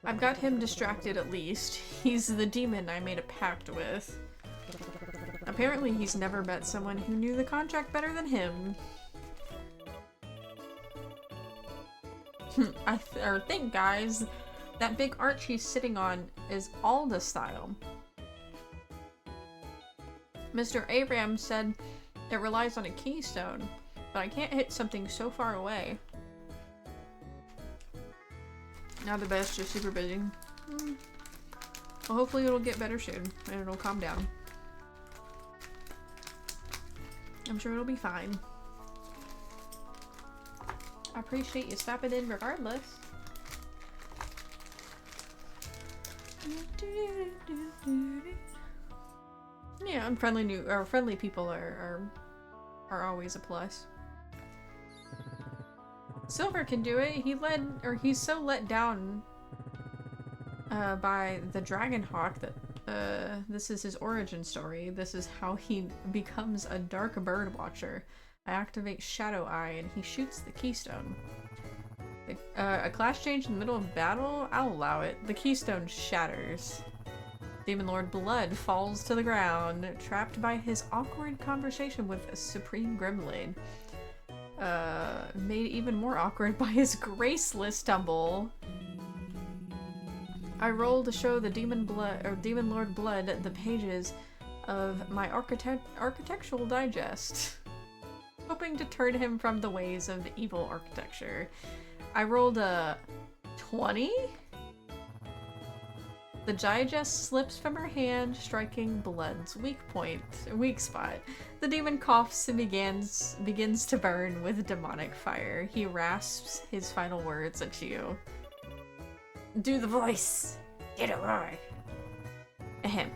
I've got him distracted at least. He's the demon I made a pact with. Apparently he's never met someone who knew the contract better than him. I think, guys, that big arch he's sitting on is Alda style. Mr. Abraham said it relies on a keystone, but I can't hit something so far away. Now the best, just super busy. Well, hopefully it'll get better soon, and it'll calm down. I'm sure it'll be fine. I appreciate you stopping in regardless. Yeah, and friendly people are always a plus. Silver can do it. He's so let down by the Dragon Hawk that this is his origin story. This is how he becomes a dark bird watcher. I activate Shadow Eye and he shoots the keystone. A class change in the middle of battle? I'll allow it. The keystone shatters. Demon Lord Blood falls to the ground, trapped by his awkward conversation with a Supreme Grimblade. Made even more awkward by his graceless tumble. I roll to show the Demon Lord Blood the pages of my architectural digest, hoping to turn him from the ways of evil architecture. I rolled a 20? The digest slips from her hand, striking Blood's weak spot. The demon coughs and begins to burn with demonic fire. He rasps his final words at you. Do the voice. Get a roar. Ahem.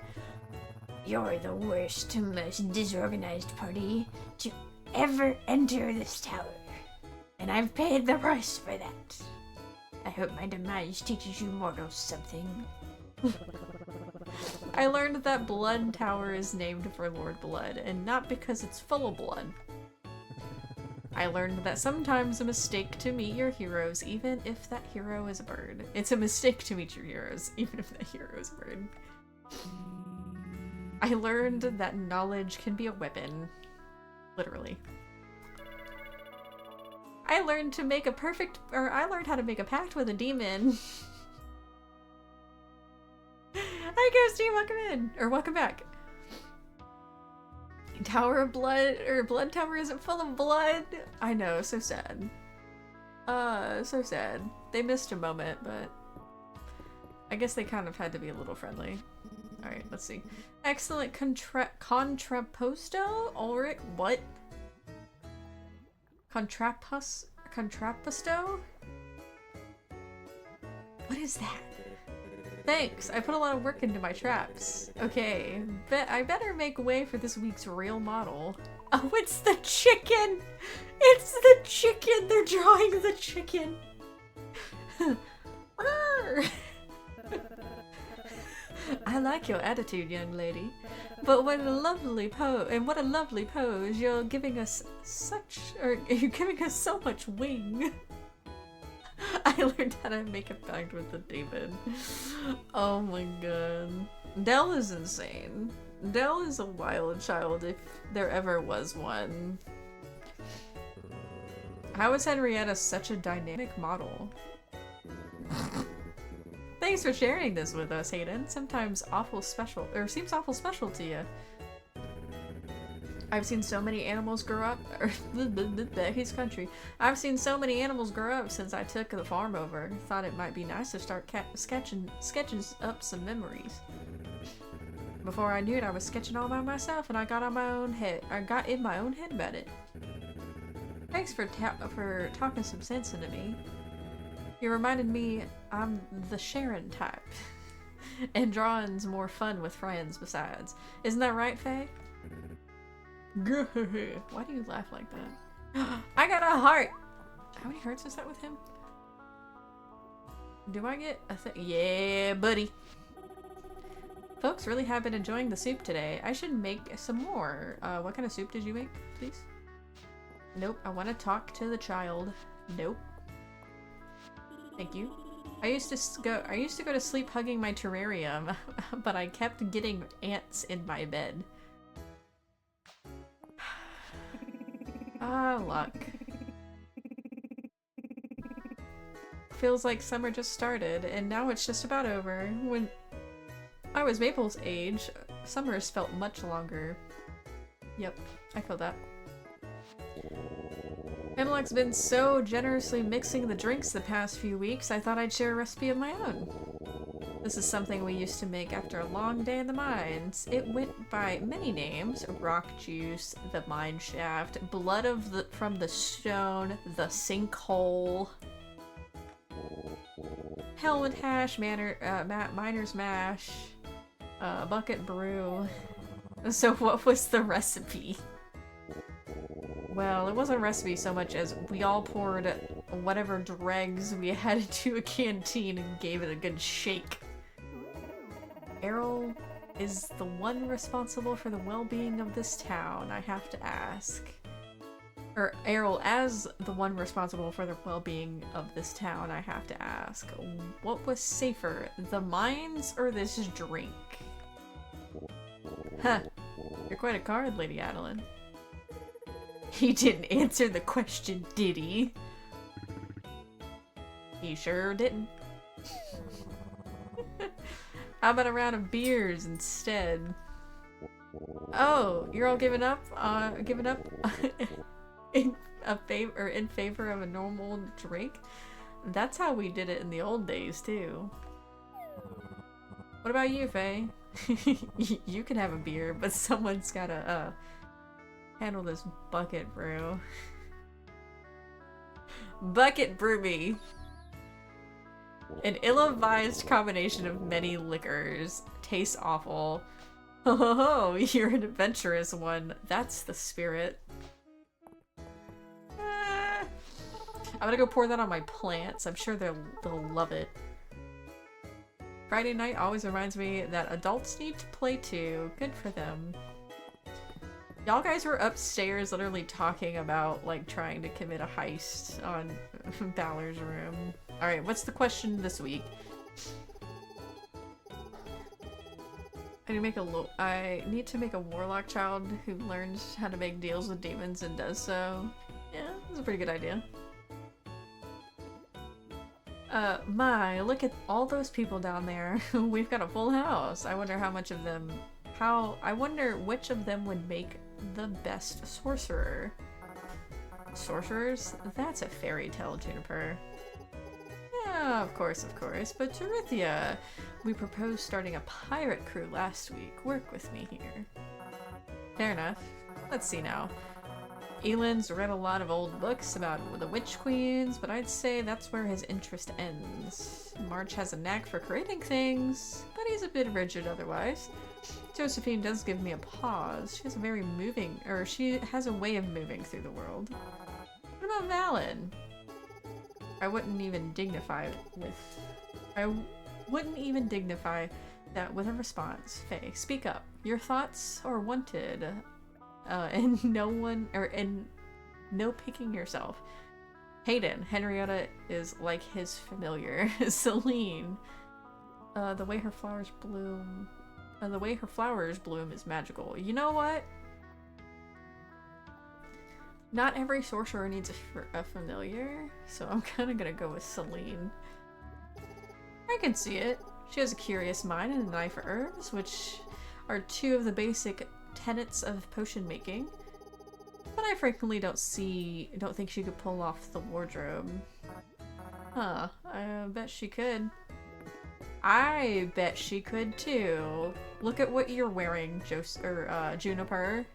You're the worst, most disorganized party to ever enter this tower. And I've paid the price for that. I hope my demise teaches you mortals something. I learned that Blood Tower is named for Lord Blood, and not because it's full of blood. I learned that sometimes a mistake to meet your heroes, even if that hero is a bird. It's a mistake to meet your heroes, even if that hero is a bird. I learned that knowledge can be a weapon. Literally. I learned how to make a pact with a demon. Hi Ghosty, welcome in! Or welcome back. Tower of Blood, or Blood Tower isn't full of blood? I know, so sad. So sad. They missed a moment, but I guess they kind of had to be a little friendly. Alright, let's see. Excellent contrapposto? Ulrich, what? Contrapposto? What is that? Thanks, I put a lot of work into my traps. Okay, I better make way for this week's real model. Oh, it's the chicken! It's the chicken! They're drawing the chicken! I like your attitude, young lady. But what a lovely pose! You're giving us so much wing. I learned how to make a pact with the demon. Oh my god. Dell is insane. Dell is a wild child if there ever was one. How is Henrietta such a dynamic model? Thanks for sharing this with us, Hayden. Sometimes awful special, or seems awful special to you. I've seen so many animals grow up, he's country. I've seen so many animals grow up since I took the farm over. Thought it might be nice to start sketching up some memories. Before I knew it, I was sketching all by myself, and I got in my own head about it. Thanks for talking some sense into me. You reminded me I'm the Sharon type, and drawing's more fun with friends besides. Isn't that right, Faye? Why do you laugh like that? I got a heart! How many hearts is that with him? Do I get a thing? Yeah, buddy! Folks really have been enjoying the soup today. I should make some more. What kind of soup did you make, please? Nope, I want to talk to the child. Nope. Thank you. I used to go to sleep hugging my terrarium, but I kept getting ants in my bed. Ah, luck. Feels like summer just started, and now it's just about over. When I was Maple's age, summers felt much longer. Yep, I feel that. Hemlock's been so generously mixing the drinks the past few weeks, I thought I'd share a recipe of my own. This is something we used to make after a long day in the mines. It went by many names: rock juice, the mine shaft, blood from the stone, the sinkhole, helmet hash, miner's mash, bucket brew. So what was the recipe? Well, it wasn't a recipe so much as we all poured whatever dregs we had into a canteen and gave it a good shake. Errol is the one responsible for the well-being of this town, I have to ask. Or Errol, as the one responsible for the well-being of this town, I have to ask. What was safer, the mines or this drink? Huh. You're quite a card, Lady Adeline. He didn't answer the question, did he? He sure didn't. How about a round of beers instead? Oh, you're all giving up? in favor of a normal drink? That's how we did it in the old days too. What about you, Faye? You can have a beer, but someone's gotta handle this bucket brew. Bucket brew me. An ill-advised combination of many liquors. Tastes awful. Ho ho ho, you're an adventurous one. That's the spirit. I'm gonna go pour that on my plants. I'm sure they'll love it. Friday night always reminds me that adults need to play too. Good for them. Y'all guys were upstairs literally talking about, like, trying to commit a heist on Balor's room. Alright, what's the question this week? I need to make a warlock child who learns how to make deals with demons and does so. Yeah, that's a pretty good idea. My, look at all those people down there. We've got a full house. I wonder how much of them... I wonder which of them would make the best sorcerer. Sorcerers? That's a fairy tale, Juniper. Yeah, of course, but Terithia, we proposed starting a pirate crew last week. Work with me here. Fair enough. Let's see now. Elan's read a lot of old books about the witch queens, but I'd say that's where his interest ends. March has a knack for creating things, but he's a bit rigid otherwise. Josephine does give me a pause. She has a way of moving through the world. What about Valen? I wouldn't even dignify that with a response. Faye, speak up. Your thoughts are wanted. And no picking yourself. Hayden, Henrietta is like his familiar. Celine, the way her flowers bloom is magical. You know what? Not every sorcerer needs a familiar, so I'm kinda gonna go with Celine. I can see it. She has a curious mind and an eye for herbs, which are two of the basic tenets of potion making. But I frankly don't think she could pull off the wardrobe. Huh, I bet she could. I bet she could too. Look at what you're wearing, Juniper.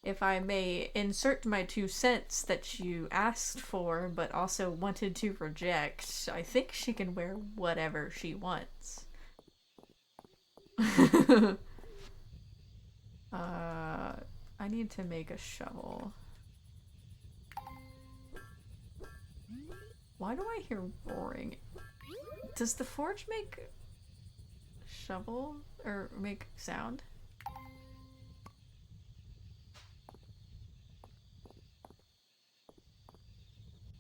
If I may insert my 2 cents that you asked for, but also wanted to reject, I think she can wear whatever she wants. I need to make a shovel. Why do I hear roaring? Does the forge make shovel or make sound?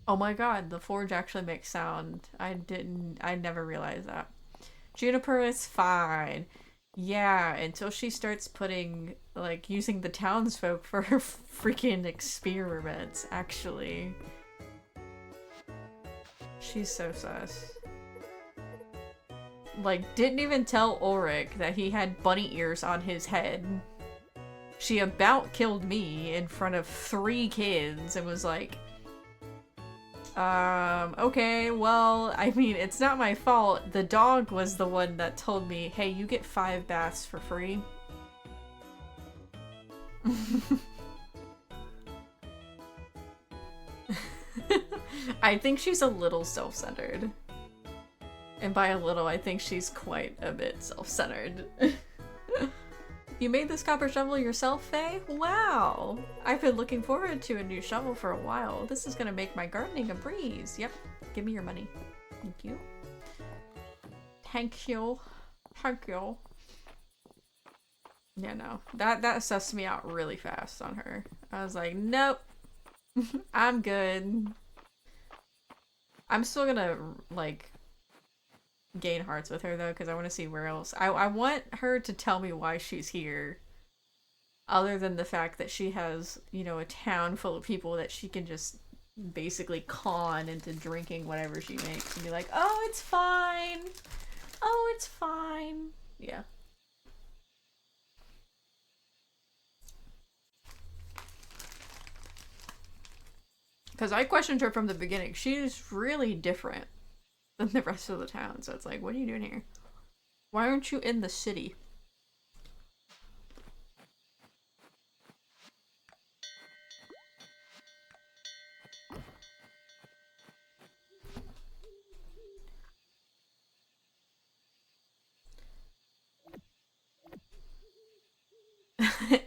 Oh my god, the forge actually makes sound. I never realized that. Juniper is fine. Yeah, until she starts using the townsfolk for her freaking experiments, actually. She's so sus. Didn't even tell Ulrich that he had bunny ears on his head. She about killed me in front of 3 kids and was like, Okay, well, I mean, it's not my fault. The dog was the one that told me, hey, you get 5 baths for free. I think she's a little self-centered. And by a little, I think she's quite a bit self-centered. You made this copper shovel yourself, Faye? Wow! I've been looking forward to a new shovel for a while. This is gonna make my gardening a breeze. Yep. Give me your money. Thank you. Thank you. Thank you. Yeah, no. That sussed me out really fast on her. I was like, nope. I'm good. I'm still gonna, like, gain hearts with her though, because I want to see where else. I want her to tell me why she's here, other than the fact that she has, you know, a town full of people that she can just basically con into drinking whatever she makes and be like, oh, it's fine. Oh, it's fine. Yeah. Because I questioned her from the beginning. She's really different than the rest of the town. So it's like, what are you doing here? Why aren't you in the city?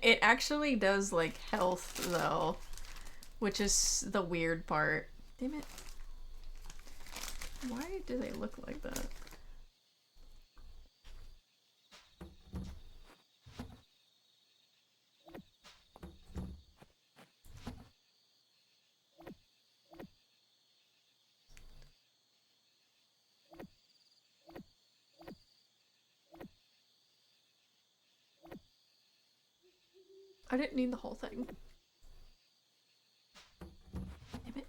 It actually does, like, health, though. Which is the weird part. Damn it. Why do they look like that? I didn't need the whole thing. Damn it.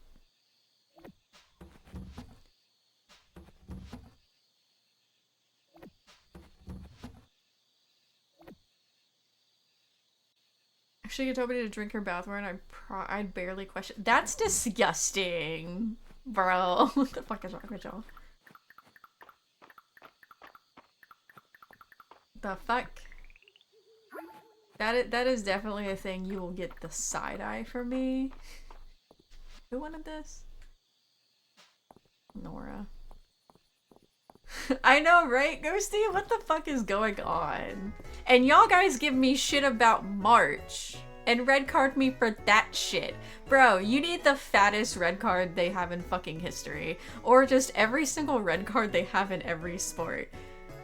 Actually, you told me to drink her bathwater and I'd barely question. That's disgusting, bro. What the fuck is wrong with y'all? The fuck? That is definitely a thing you will get the side eye from me. Who wanted this? Nora. I know, right, Ghosty? What the fuck is going on? And y'all guys give me shit about March and red card me for that shit. Bro, you need the fattest red card they have in fucking history. Or just every single red card they have in every sport.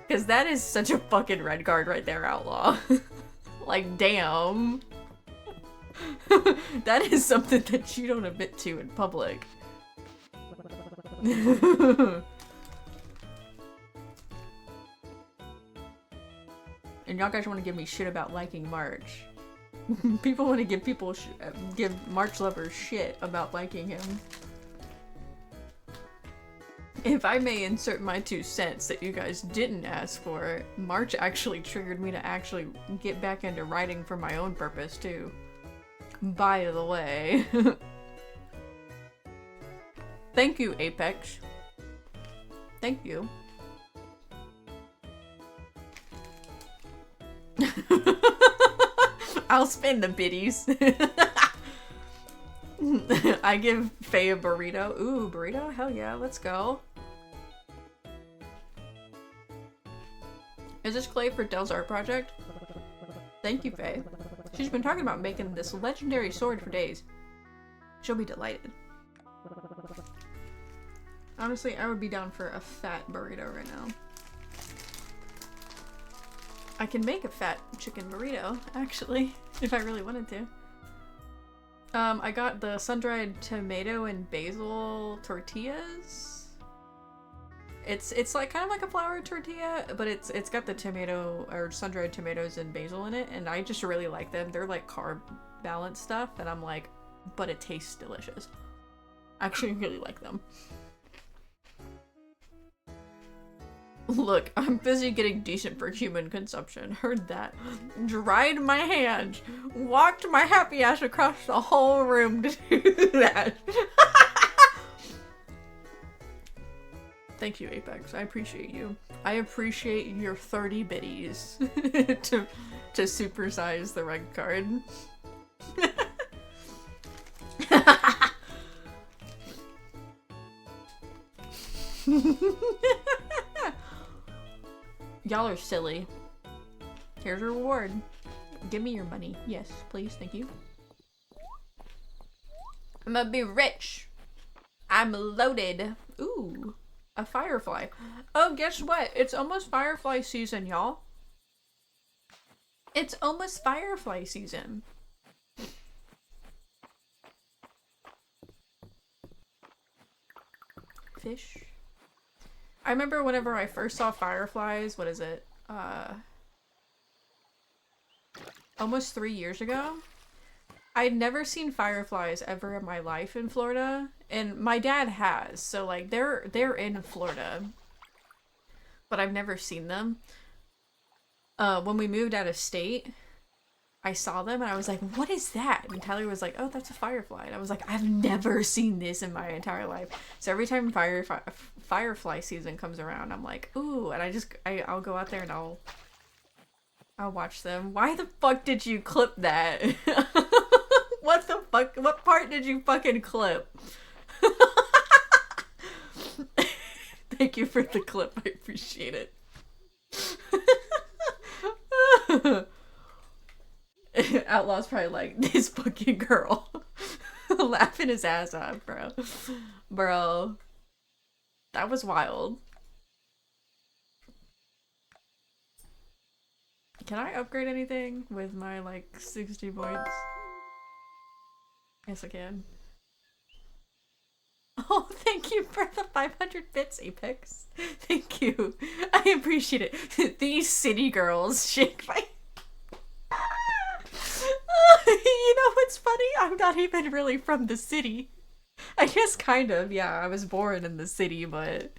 Because that is such a fucking red card right there, Outlaw. Like, damn. That is something that you don't admit to in public. And y'all guys want to give me shit about liking March. People want to give March lovers shit about liking him. If I may insert my 2 cents that you guys didn't ask for, March actually triggered me to actually get back into writing for my own purpose too. By the way. Thank you, Apex. Thank you. I'll spend the biddies. I give Faye a burrito. Ooh, burrito? Hell yeah, let's go. Is this clay for Dell's art project? Thank you, Faye. She's been talking about making this legendary sword for days. She'll be delighted. Honestly, I would be down for a fat burrito right now. I can make a fat chicken burrito, actually, if I really wanted to. I got the sun-dried tomato and basil tortillas. It's like kind of like a flour tortilla, but it's got the tomato or sun-dried tomatoes and basil in it, and I just really like them. They're like carb balance stuff, and I'm like, but it tastes delicious. I actually really like them. Look, I'm busy getting decent for human consumption. Heard that. Dried my hand. Walked my happy ass across the whole room to do that. Thank you, Apex. I appreciate you. I appreciate your 30 biddies to supersize the red card. Y'all are silly. Here's your reward. Give me your money. Yes, please. Thank you. I'm gonna be rich. I'm loaded. Ooh, a firefly. Oh, guess what? It's almost firefly season, y'all. It's almost firefly season. Fish. I remember whenever I first saw fireflies, what is it? Almost 3 years ago. I'd never seen fireflies ever in my life in Florida, and my dad has, so like they're in Florida, but I've never seen them. When we moved out of state, I saw them and I was like, what is that? And Tyler was like, oh, that's a firefly. And I was like, I've never seen this in my entire life. So every time firefly season comes around, I'm like, ooh, and I'll go out there and I'll watch them. Why the fuck did you clip that? What the fuck? What part did you fucking clip? Thank you for the clip. I appreciate it. Outlaw's probably like, this fucking girl. Laughing his ass off, bro. Bro. That was wild. Can I upgrade anything with my, like, 60 points? Yes, I can. Oh, thank you for the 500 bits, Apex. Thank you. I appreciate it. These city girls shake my... You know what's funny? I'm not even really from the city. I guess kind of, yeah. I was born in the city, but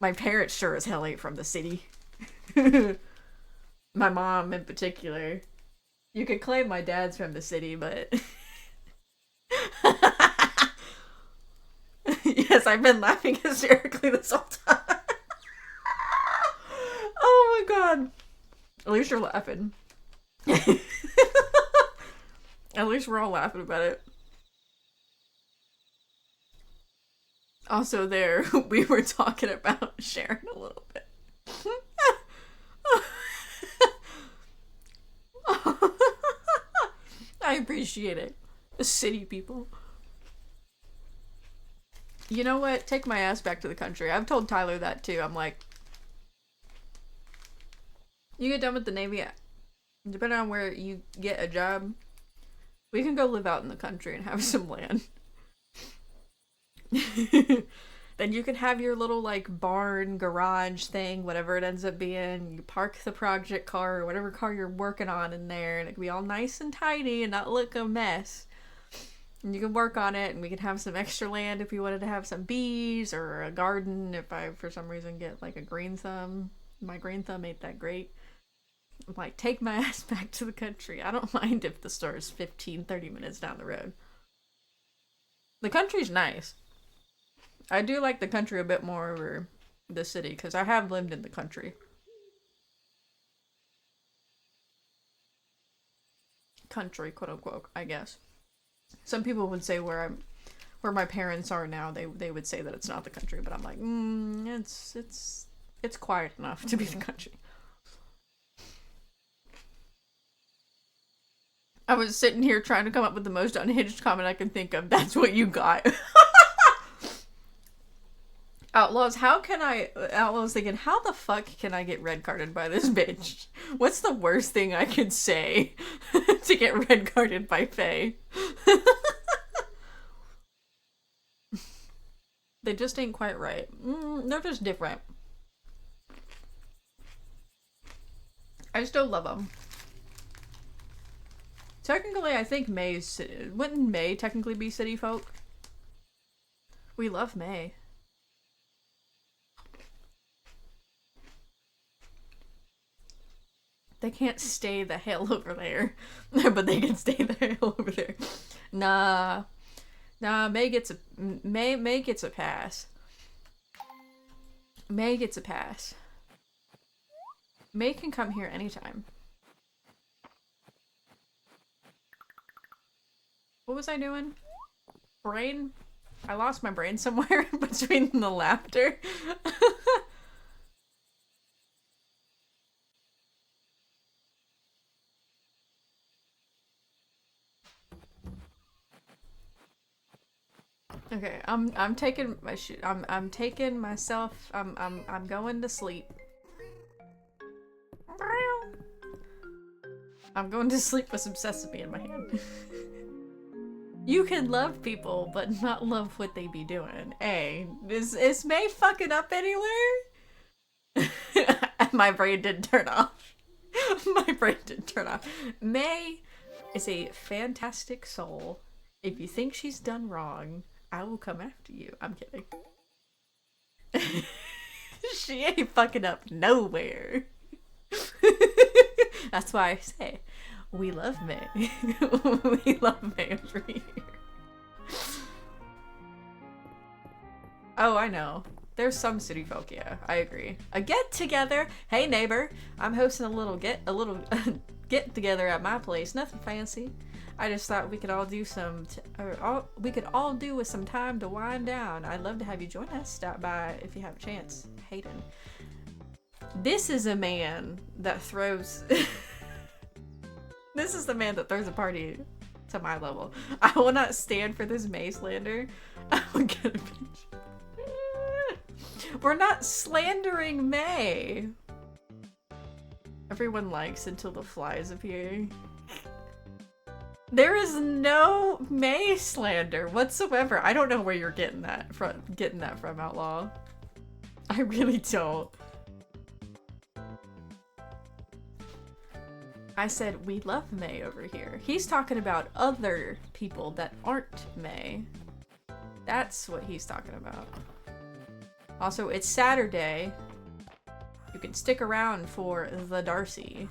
my parents sure as hell ain't from the city. My mom in particular. You could claim my dad's from the city, but... Yes, I've been laughing hysterically this whole time. Oh my god. At least you're laughing. At least we're all laughing about it. Also there, we were talking about Sharon a little bit. I appreciate it. The city people. You know what? Take my ass back to the country. I've told Tyler that too. I'm like, you get done with the Navy, depending on where you get a job, we can go live out in the country and have some land. Then you can have your little, like, barn, garage thing, whatever it ends up being. You park the project car or whatever car you're working on in there, and it can be all nice and tidy and not look a mess. And you can work on it, and we can have some extra land if you wanted to have some bees or a garden if I, for some reason, get, like, a green thumb. My green thumb ain't that great. I'm like, take my ass back to the country. I don't mind if the store is 15, 30 minutes down the road. The country's nice. I do like the country a bit more over the city, because I have lived in the country. Country, quote unquote, I guess. Some people would say where my parents are now, they would say that it's not the country, but I'm like, it's quiet enough to be the country. I was sitting here trying to come up with the most unhinged comment I can think of. That's what you got. Outlaws, Outlaws thinking, how the fuck can I get red carded by this bitch? What's the worst thing I could say to get red carded by Faye? They just ain't quite right. They're just different. I still love them. Technically, I think wouldn't May technically be city folk? We love May. They can't stay the hell over there. But they can stay the hell over there. Nah, May gets a pass. May gets a pass. May can come here anytime. What was I doing? Brain? I lost my brain somewhere between the laughter. Okay, I'm taking my shit. I'm taking myself. I'm going to sleep. I'm going to sleep with some sesame in my hand. You can love people, but not love what they be doing. Hey, is May fucking up anywhere? My brain didn't turn off. My brain didn't turn off. May is a fantastic soul. If you think she's done wrong, I will come after you. I'm kidding. She ain't fucking up nowhere. That's why I say, we love May. We love May over here. Oh, I know. There's some city folk, yeah. I agree. A get together. Hey neighbor, I'm hosting a little get together at my place. Nothing fancy. I just thought we could all do we could all do with some time to wind down. I'd love to have you join us. Stop by if you have a chance. Hayden. This is a man that throws... This is the man that throws a party to my level. I will not stand for this May slander. I will get a bitch. We're not slandering May. Everyone likes until the flies appear. There is no May slander whatsoever. I don't know where you're getting that from, Outlaw. I really don't. I said we love May over here. He's talking about other people that aren't May. That's what he's talking about. Also, it's Saturday. You can stick around for the Darcy.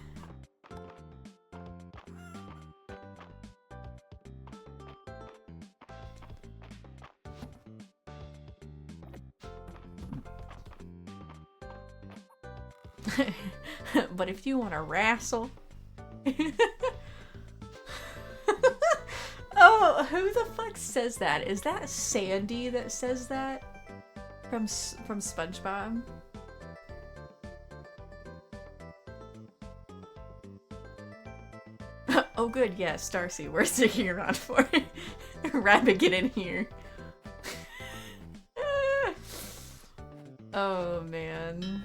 But if you want to wrestle... Oh, who the fuck says that? Is that Sandy that says that? From SpongeBob? Oh good, yes, Darcy, we're sticking around for it. Rabbit, get in here. Oh man.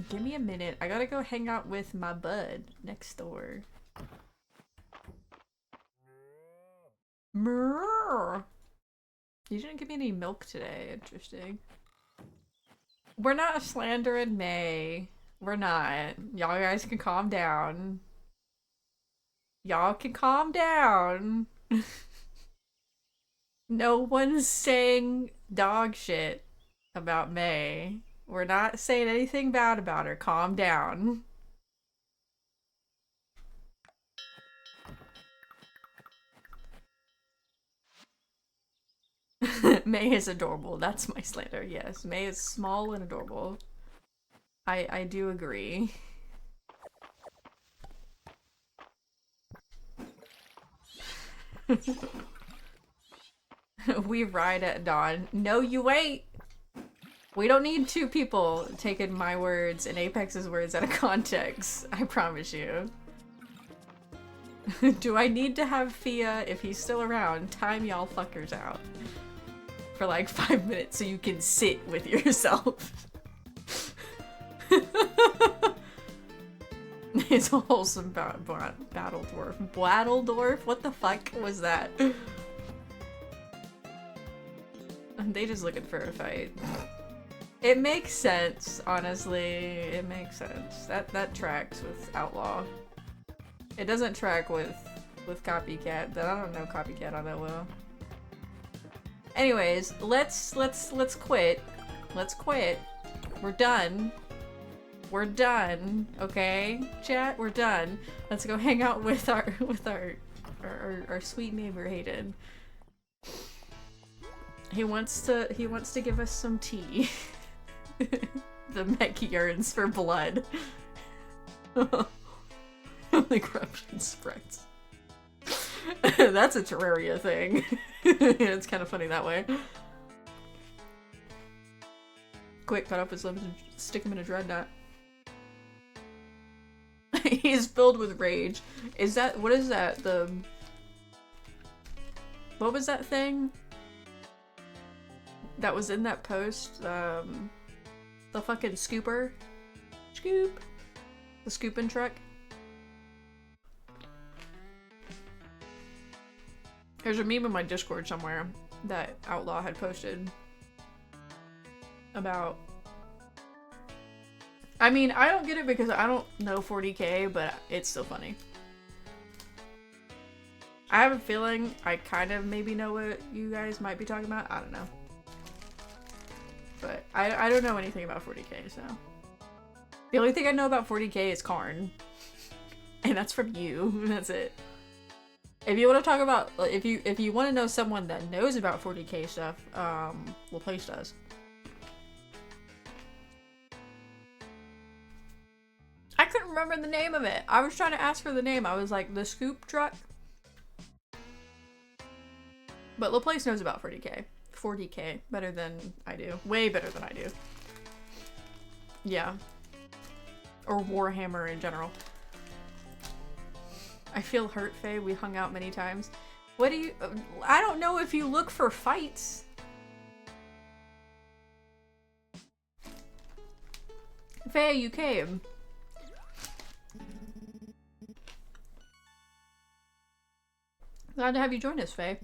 Give me a minute. I gotta go hang out with my bud next door. Mrrr. You didn't give me any milk today. Interesting. We're not slandering May. We're not. Y'all guys can calm down. Y'all can calm down. No one's saying dog shit about May. We're not saying anything bad about her. Calm down. May is adorable. That's my slander. Yes, May is small and adorable. I do agree. We ride at dawn. No, you ain't. We don't need two people taking my words and Apex's words out of context. I promise you. Do I need to have Fia, if he's still around, time y'all fuckers out for like 5 minutes so you can sit with yourself? It's a wholesome Battledorf. Battledorf? What the fuck was that? They just looking for a fight. It makes sense, honestly. It makes sense. That tracks with Outlaw. It doesn't track with Copycat. But I don't know Copycat all that well. Anyways, let's quit. Let's quit. We're done. We're done. Okay, chat. We're done. Let's go hang out with our sweet neighbor Hayden. He wants to give us some tea. The mech yearns for blood. The corruption spreads. That's a Terraria thing. It's kind of funny that way. Quick, cut off his limbs and stick him in a dreadnought. He's filled with rage. Is that, what is that? What was that thing? That was in that post? The fucking scooper? Scoop? The scooping truck? There's a meme in my Discord somewhere that Outlaw had posted about... I mean, I don't get it because I don't know 40k, but it's still funny. I have a feeling I kind of maybe know what you guys might be talking about. I don't know. But I don't know anything about 40k, so... The only thing I know about 40k is Karn. And that's from you. That's it. If you want to talk about... If you want to know someone that knows about 40k stuff, LaPlace does. I couldn't remember the name of it. I was trying to ask for the name. I was like, the scoop truck? But LaPlace knows about 40k. 40k. Better than I do. Way better than I do. Yeah. Or Warhammer in general. I feel hurt, Faye. We hung out many times. What do you... I don't know if you look for fights. Faye, you came. Glad to have you join us, Faye.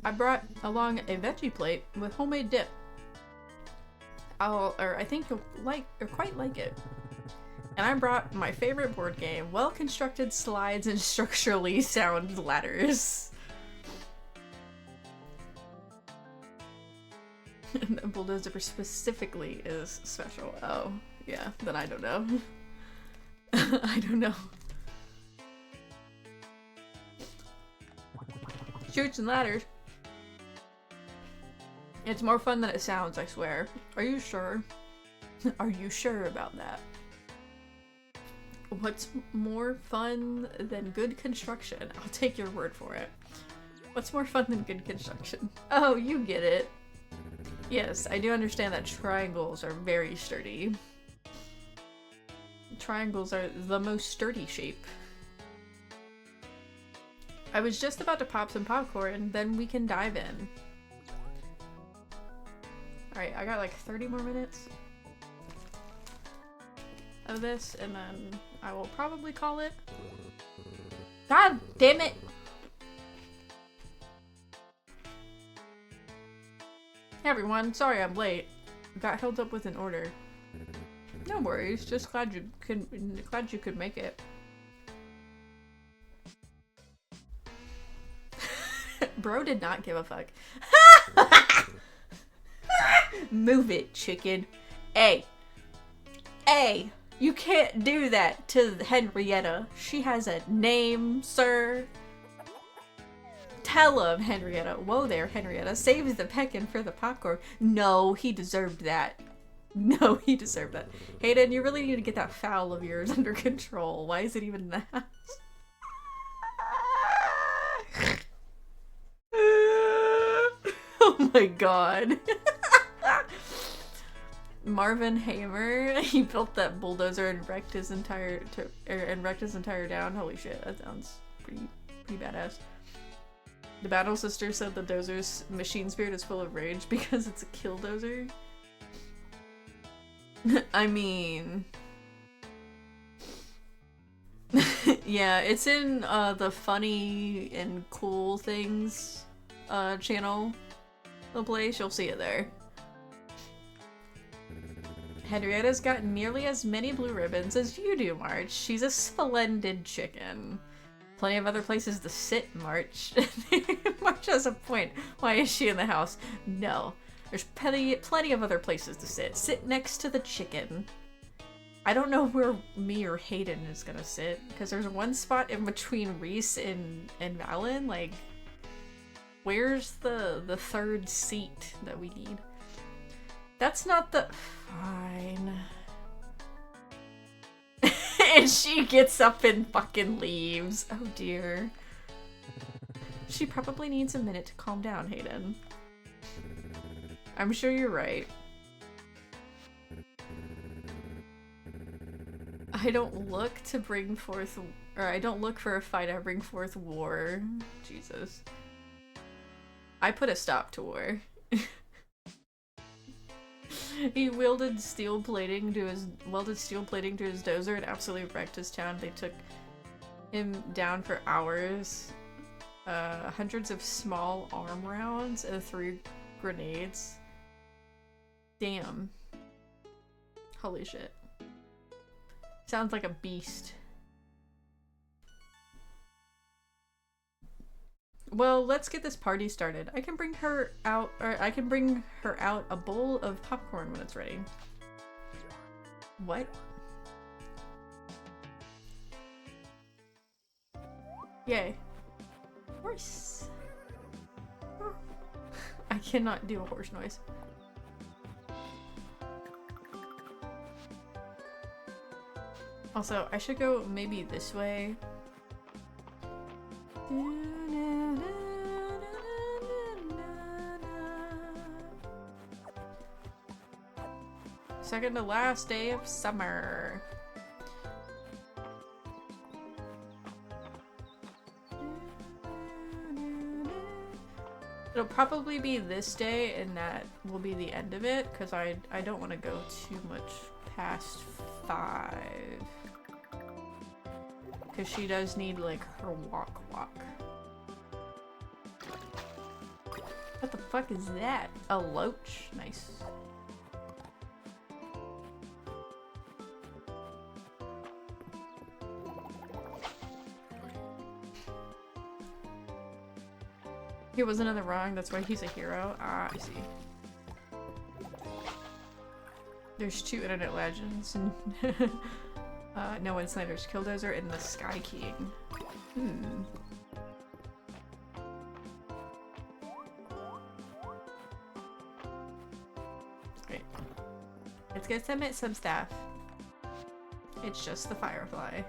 I brought along a veggie plate with homemade dip. I think you'll quite like it. And I brought my favorite board game, well-constructed slides and structurally sound ladders. And the bulldozer specifically is special. Oh, yeah, then I don't know. I don't know. Chutes and ladders. It's more fun than it sounds, I swear. Are you sure? Are you sure about that? What's more fun than good construction? I'll take your word for it. What's more fun than good construction? Oh, you get it. Yes, I do understand that triangles are very sturdy. Triangles are the most sturdy shape. I was just about to pop some popcorn, then we can dive in. Alright, I got like 30 more minutes of this, and then I will probably call it. God damn it! Hey everyone, sorry I'm late. Got held up with an order. No worries, just glad you could make it. Bro did not give a fuck. Move it, chicken. Hey. Hey, you can't do that to Henrietta. She has a name, sir. Tell him, Henrietta. Whoa there, Henrietta. Saves the peckin' for the popcorn. No, he deserved that. No, he deserved that. Hayden, you really need to get that foul of yours under control. Why is it even in the house? Oh my god. Marvin Hamer, he built that bulldozer and wrecked his entire town. Holy shit, that sounds pretty badass. The Battle Sister said the dozer's machine spirit is full of rage because it's a killdozer. I mean... yeah, it's in the funny and cool things channel. The place, you'll see it there. Henrietta's got nearly as many blue ribbons as you do, March. She's a splendid chicken. Plenty of other places to sit, March. March has a point. Why is she in the house? No. There's plenty of other places to sit. Sit next to the chicken. I don't know where me or Hayden is gonna sit, because there's one spot in between Reese and Valen. Like, where's the third seat that we need? That's not the... Fine. And she gets up and fucking leaves. Oh dear. She probably needs a minute to calm down, Hayden. I'm sure you're right. I don't look to bring forth... Or I don't look for a fight, I bring forth war. Jesus. I put a stop to war. He welded steel plating to his dozer and absolutely wrecked his town. They took him down for hours. Hundreds of small arm rounds and 3 grenades. Damn. Holy shit. Sounds like a beast. Well, let's get this party started. I can bring her out a bowl of popcorn when it's ready. What? Yay. Horse. Oh. I cannot do a horse noise. Also, I should go maybe this way. Second to last day of summer. It'll probably be this day and that will be the end of it because I don't want to go too much past 5. Because she does need like her walk. What the fuck is that? A loach? Nice. He wasn't in the wrong, that's why he's a hero. Ah, I see. There's 2 internet legends. No one slanders Killdozer and the Sky King. Great. Let's get some stuff. It's just the Firefly.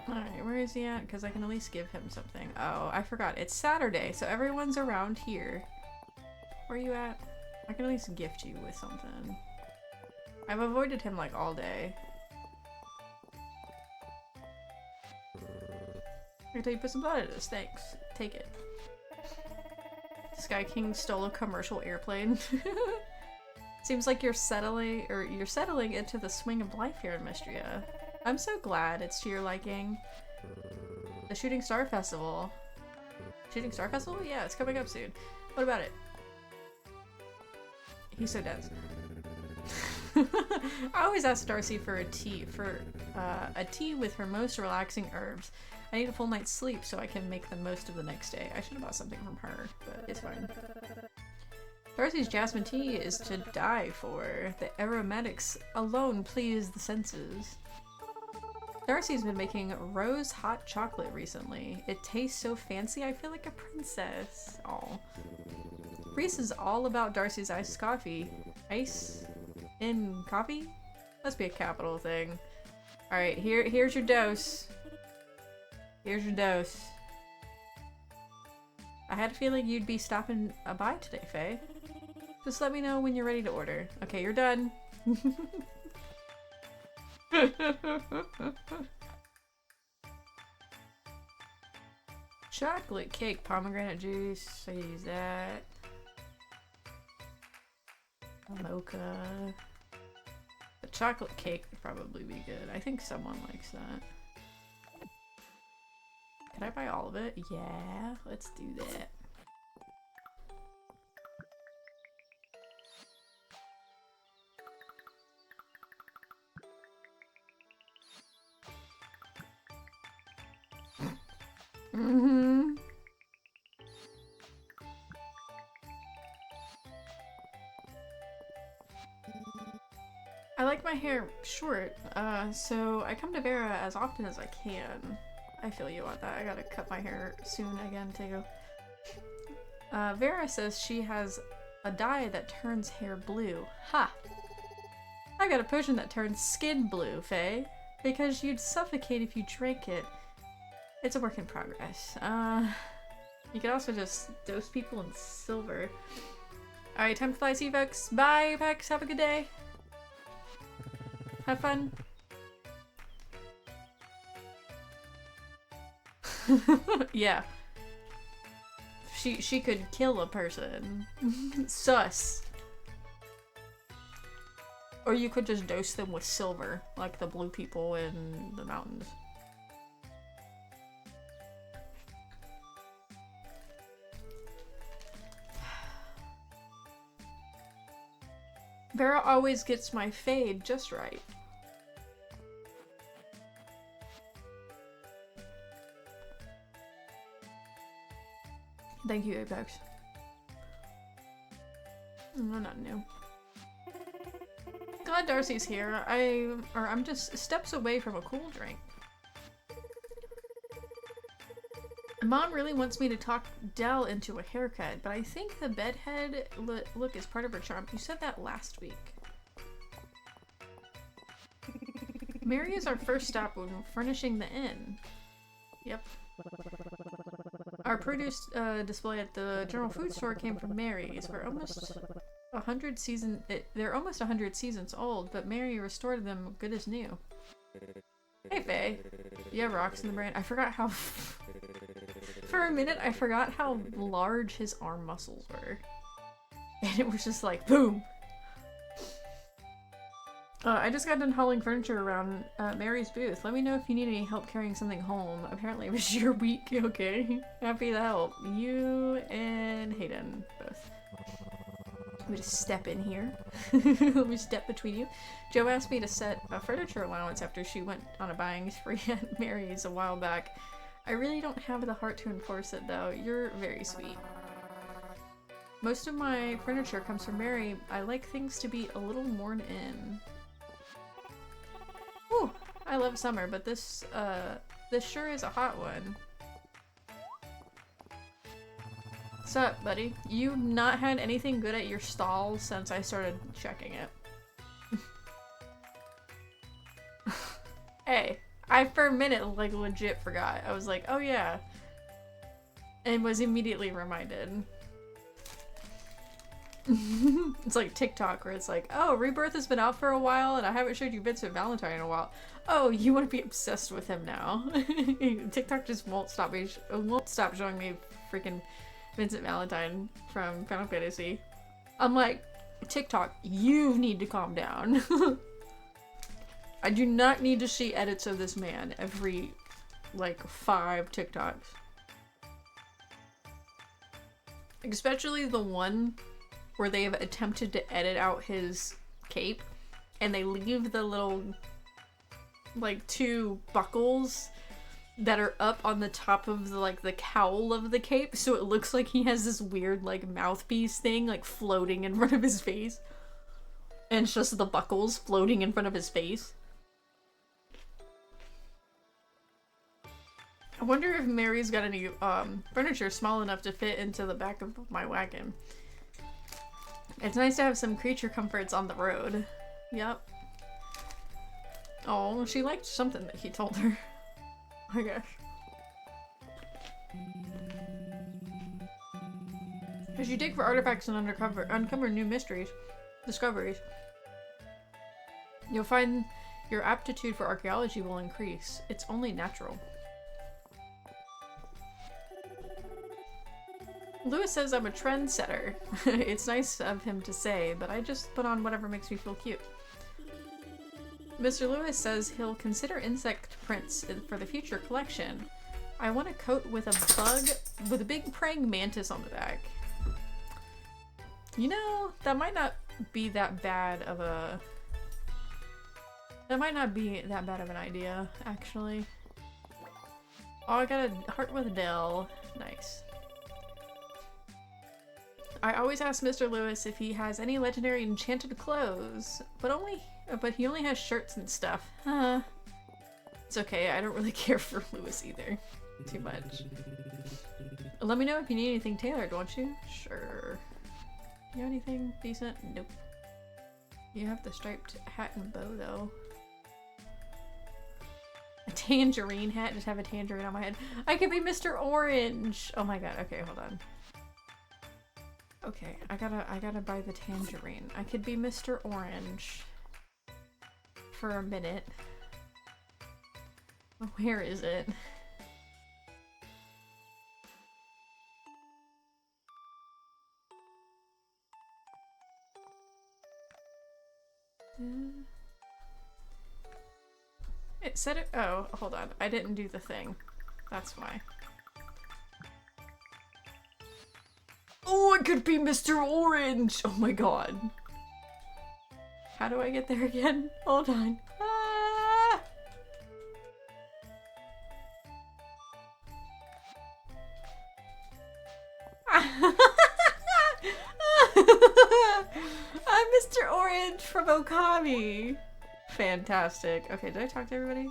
Alright, where is he at? Because I can at least give him something. Oh, I forgot. It's Saturday, so everyone's around here. Where are you at? I can at least gift you with something. I've avoided him like all day. Until you put some blood in this. Thanks. Take it. Sky King stole a commercial airplane. Seems like you're settling into the swing of life here in Mistria. I'm so glad it's to your liking. The Shooting Star Festival. Shooting Star Festival? Yeah, it's coming up soon. What about it? He's so dense. I always ask Darcy for a tea with her most relaxing herbs. I need a full night's sleep so I can make the most of the next day. I should have bought something from her, but it's fine. Darcy's jasmine tea is to die for. The aromatics alone please the senses. Darcy's been making rose hot chocolate recently. It tastes so fancy I feel like a princess. Aw. Reese is all about Darcy's iced coffee. Ice in coffee? Must be a capital thing. Alright, here's your dose. Here's your dose. I had a feeling you'd be stopping by today, Faye. Just let me know when you're ready to order. Okay, you're done. Chocolate cake, pomegranate juice. I use that. Mocha. The chocolate cake would probably be good. I think someone likes that. Can I buy all of it? Yeah, let's do that. Mm-hmm. I like my hair short, so I come to Vera as often as I can. I feel you on that. I gotta cut my hair soon again, too. Vera says she has a dye that turns hair blue. Ha! I got a potion that turns skin blue, Faye. Because you'd suffocate if you drank it. It's a work in progress. You could also just dose people in silver. Alright, time to fly. See you folks. Bye, Pex. Have a good day. Have fun. Yeah. She could kill a person. Sus. Or you could just dose them with silver, like the blue people in the mountains. Vera always gets my fade just right. Thank you, Apex. No, not new. Glad Darcy's here. I'm just steps away from a cool drink. Mom really wants me to talk Dell into a haircut, but I think the bedhead look is part of her charm. You said that last week. Mary is our first stop when furnishing the inn. Yep. Our produce display at the general food store came from Mary's. They're almost 100 seasons old, but Mary restored them good as new. Hey, Faye. Yeah, rocks in the brain. I forgot how... For a minute, I forgot how large his arm muscles were. And it was just like, boom! I just got done hauling furniture around Mary's booth. Let me know if you need any help carrying something home. Apparently it was your week, okay? Happy to help. You and Hayden, both. Let me just step in here. Let me step between you. Joe asked me to set a furniture allowance after she went on a buying spree at Mary's a while back. I really don't have the heart to enforce it though. You're very sweet. Most of my furniture comes from Mary. I like things to be a little worn in. Whew, I love summer, but this sure is a hot one. Sup, buddy? You've not had anything good at your stall since I started checking it. Hey, I for a minute like legit forgot. I was like, oh yeah. And was immediately reminded. It's like TikTok where it's like, oh, Rebirth has been out for a while and I haven't showed you Vincent Valentine in a while. Oh, you want to be obsessed with him now. TikTok just won't stop showing me freaking Vincent Valentine from Final Fantasy. I'm like, TikTok, you need to calm down. I do not need to see edits of this man every, like, 5 TikToks. Especially the one where they have attempted to edit out his cape and they leave the little, like, 2 buckles that are up on the top of the, like, the cowl of the cape, so it looks like he has this weird, like, mouthpiece thing, like, floating in front of his face. And it's just the buckles floating in front of his face. I wonder if Mary's got any furniture small enough to fit into the back of my wagon. It's nice to have some creature comforts on the road. Yep. Oh, she liked something that he told her. I guess. As you dig for artifacts and uncover new discoveries, you'll find your aptitude for archaeology will increase. It's only natural. Lewis says I'm a trendsetter. It's nice of him to say, but I just put on whatever makes me feel cute. Mr. Lewis says he'll consider insect prints for the future collection. I want a coat with a bug, with a big praying mantis on the back. You know, that might not be that bad of a... That might not be that bad of an idea, actually. Oh, I got a heart with Dell. Nice. I always ask Mr. Lewis if he has any legendary enchanted clothes, but he only has shirts and stuff. Huh. It's okay, I don't really care for Lewis either. Too much. Let me know if you need anything tailored, won't you? Sure. You have anything decent? Nope. You have the striped hat and bow, though. A tangerine hat? Just have a tangerine on my head. I could be Mr. Orange! Oh my god, okay, hold on. Okay, I gotta buy the tangerine. I could be Mr. Orange. For a minute. Where is it? It said it- oh, hold on. I didn't do the thing. That's why. Oh, I could be Mr. Orange! Oh my god. How do I get there again? Hold on. Ah! I'm Mr. Orange from Okami! Fantastic. Okay, did I talk to everybody?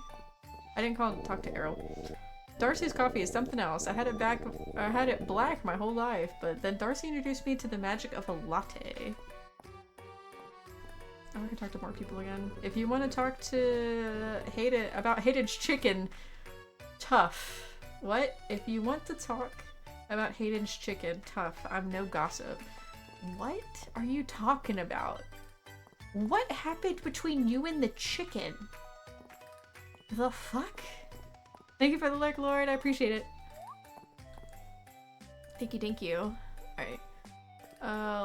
I didn't talk to Errol. Darcy's coffee is something else. I had it black my whole life, but then Darcy introduced me to the magic of a latte. Oh, I can talk to more people again. If you want to talk to about Hayden's chicken, tough. What? If you want to talk about Hayden's chicken, tough. I'm no gossip. What are you talking about? What happened between you and the chicken? The fuck? Thank you for the lurk, Lord. I appreciate it. Thank you. Alright.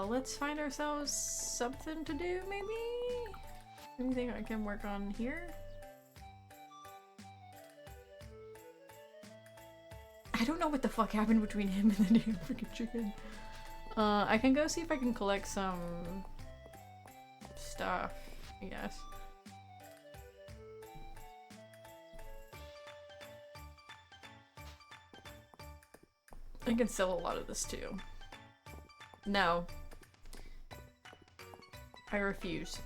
Let's find ourselves something to do, maybe? Anything I can work on here? I don't know what the fuck happened between him and the damn freaking chicken. I can go see if I can collect some stuff, I guess. I can sell a lot of this too. No. I refuse.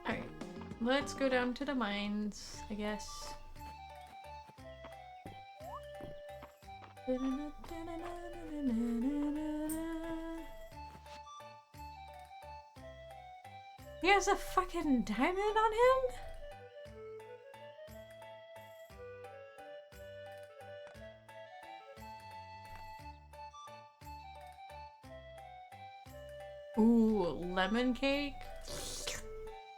Alright, let's go down to the mines, I guess. He has a fucking diamond on him? Ooh, lemon cake?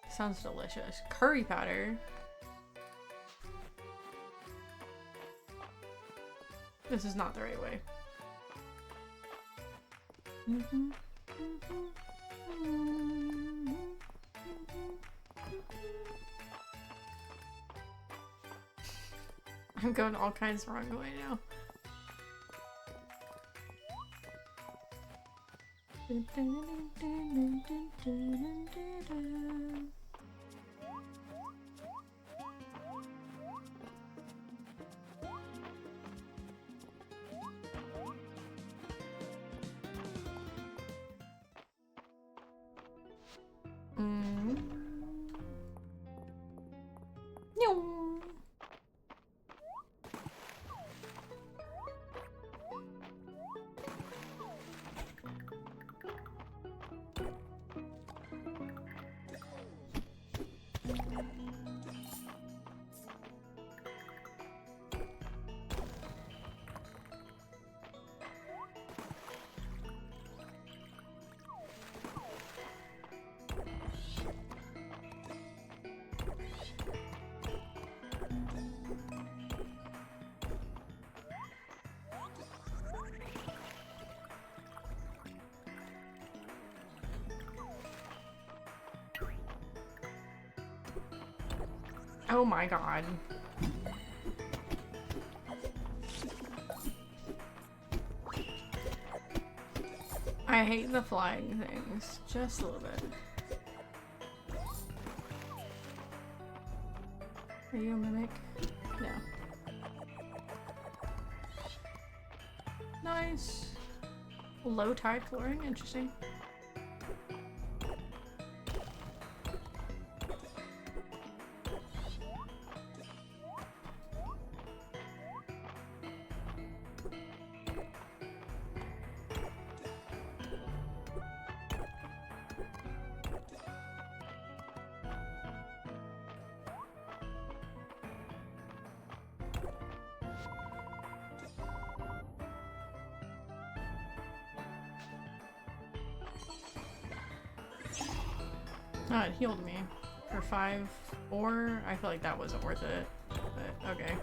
Sounds delicious. Curry powder. This is not the right way. I'm going all kinds of wrong way now. Oh my god. I hate the flying things. Just a little bit. Are you a mimic? No. Nice. Low tide flooring, interesting. Oh, it healed me for 5-4. I feel like that wasn't worth it, but okay.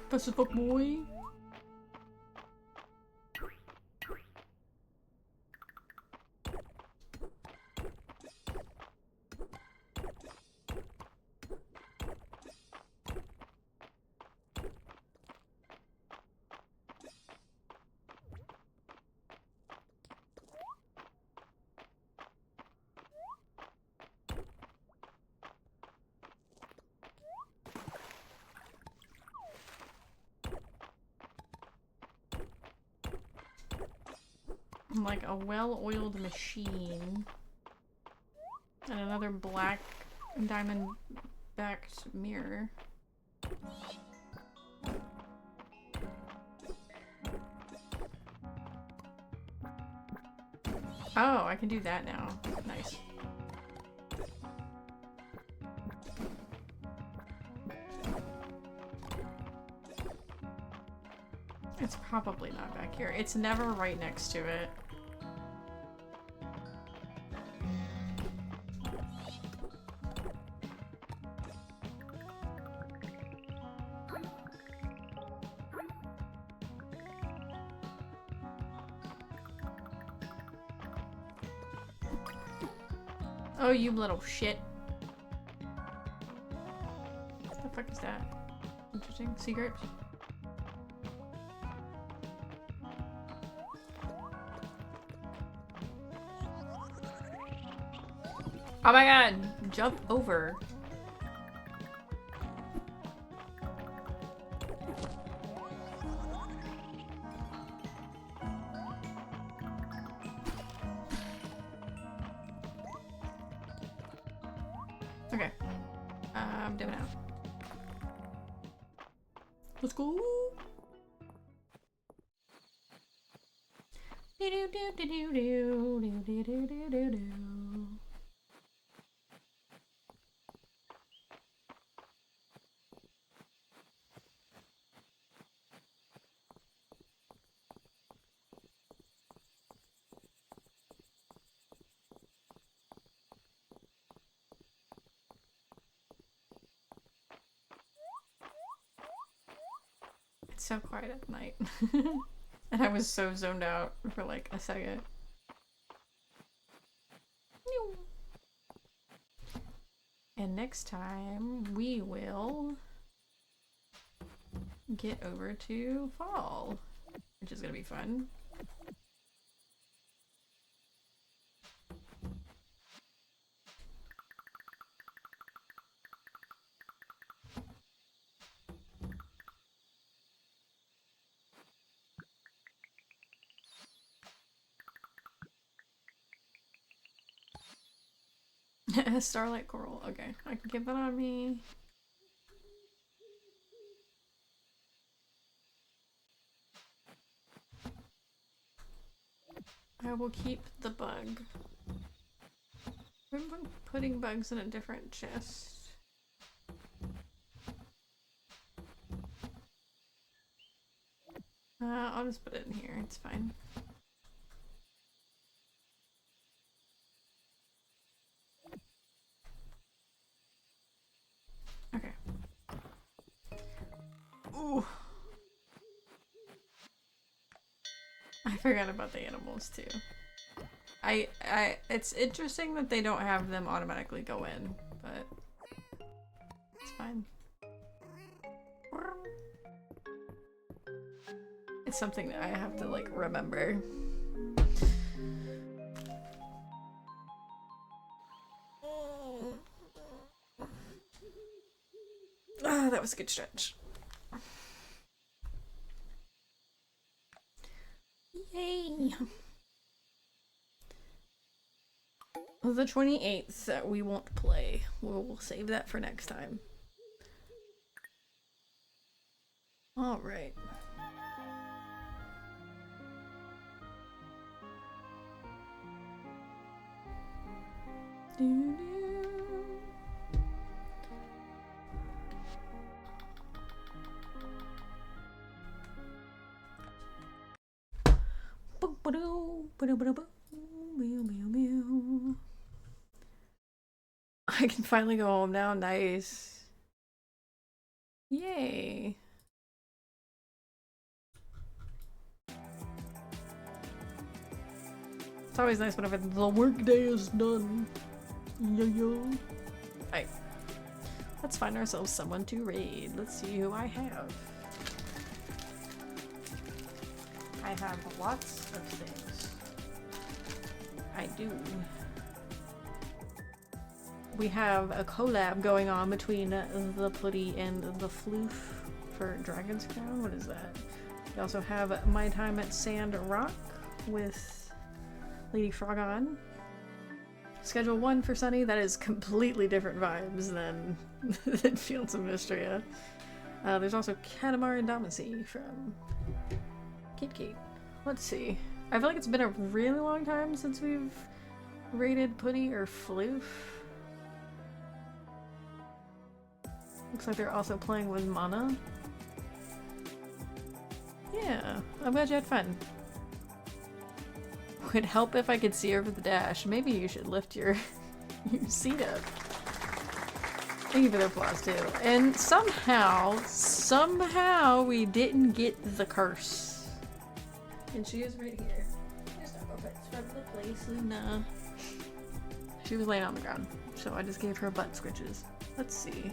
That's a fuck boy. Like a well-oiled machine and another black diamond-backed mirror. Oh, I can do that now. Nice. It's probably not back here. It's never right next to it. Oh, you little shit. What the fuck is that? Interesting. Secret? Oh my god! Jump over. Okay. I'm doing it now. Let's go! It's so quiet at night. And I was so zoned out for like a second. And next time we will get over to fall, which is gonna be fun. Starlight coral. Okay, I can get that on me. I will keep the bug. Remember putting bugs in a different chest? I'll just put it in here, it's fine. Okay. Ooh. I forgot about the animals too. It's interesting that they don't have them automatically go in, but it's fine. It's something that I have to like remember. Ah, that was a good stretch. Yay! The 28th that we won't play. We'll save that for next time. Alright. I can finally go home now. Nice. Yay. It's always nice whenever the work day is done. Yo. Alright. Let's find ourselves someone to raid. Let's see who I have. I have lots of things. I do. We have a collab going on between the Putty and the Floof for Dragon's Crown. What is that? We also have My Time at Sand Rock with Lady Frogon. Schedule 1 for Sunny. That is completely different vibes than Fields of Mistria. There's also Katamari and Damacy from Kate. Let's see. I feel like it's been a really long time since we've raided Putty or Floof. Looks like they're also playing with Mana. Yeah, I'm glad you had fun. Would help if I could see over the dash. Maybe you should lift your seat up. Thank you for the applause too. And somehow we didn't get the curse. And she is right here. There's no buttons from the place, Luna. She was laying on the ground, so I just gave her butt scritches. Let's see.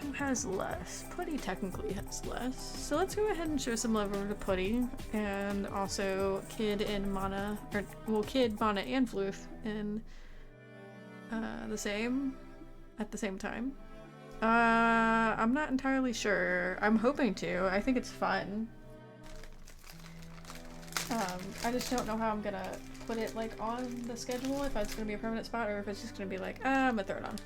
Who has less? Putty technically has less. So let's go ahead and show some love over to Putty, and also Kid and Mana, or well, Kid, Mana, and Floof in at the same time. I'm not entirely sure. I'm hoping to. I think it's fun. I just don't know how I'm gonna put it like on the schedule, if it's gonna be a permanent spot or if it's just gonna be like, I'm gonna throw it on.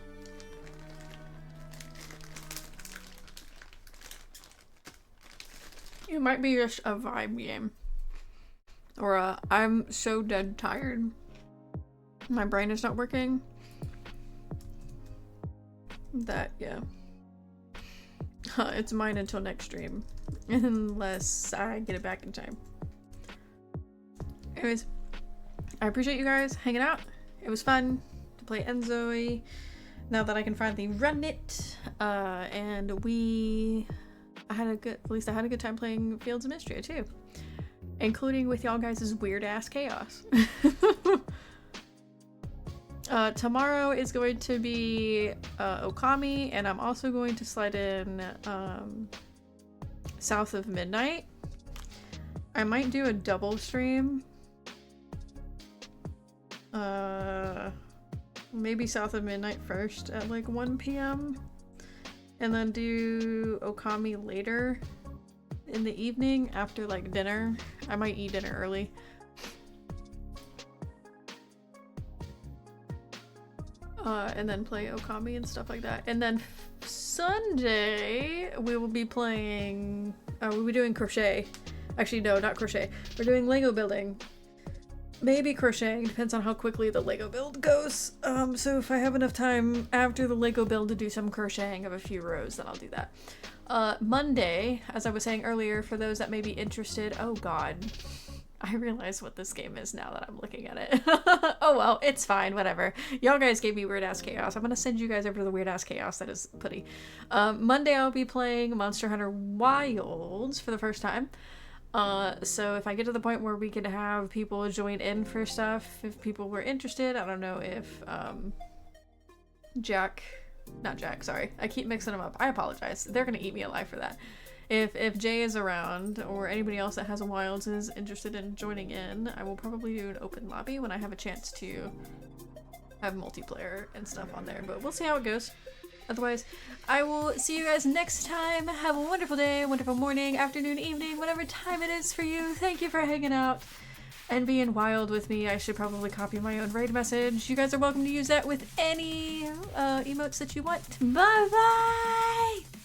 It might be just a vibe game. Or a, I'm so dead tired. My brain is not working. That, yeah. It's mine until next stream. Unless I get it back in time. Anyways, I appreciate you guys hanging out. It was fun to play Enzoe. Now that I can finally run it. And I had a good time playing Fields of Mistria too. Including with y'all guys' weird ass chaos. Tomorrow is going to be Okami, and I'm also going to slide in South of Midnight. I might do a double stream. Maybe South of Midnight first at like 1 p.m. and then do Okami later in the evening after like dinner. I might eat dinner early. And then play Okami and stuff like that. And then Sunday we will be playing we'll be doing crochet. Actually no, not crochet. We're doing Lego building. maybe crocheting, depends on how quickly the Lego build goes. So if I have enough time after the Lego build to do some crocheting of a few rows, then I'll do that. Monday, as I was saying earlier, for those that may be interested, oh god, I realize what this game is now that I'm looking at it. Oh well, it's fine, whatever. Y'all guys gave me Weird Ass Chaos. I'm gonna send you guys over to the Weird Ass Chaos that is putty. Monday I'll be playing Monster Hunter Wilds for the first time. So if I get to the point where we can have people join in for stuff, if people were interested, I don't know if, not Jack, sorry. I keep mixing them up. I apologize. They're gonna eat me alive for that. If Jay is around, or anybody else that has a Wilds is interested in joining in, I will probably do an open lobby when I have a chance to have multiplayer and stuff on there, but we'll see how it goes. Otherwise, I will see you guys next time. Have a wonderful day, wonderful morning, afternoon, evening, whatever time it is for you. Thank you for hanging out and being wild with me. I should probably copy my own raid message. You guys are welcome to use that with any emotes that you want. Bye-bye!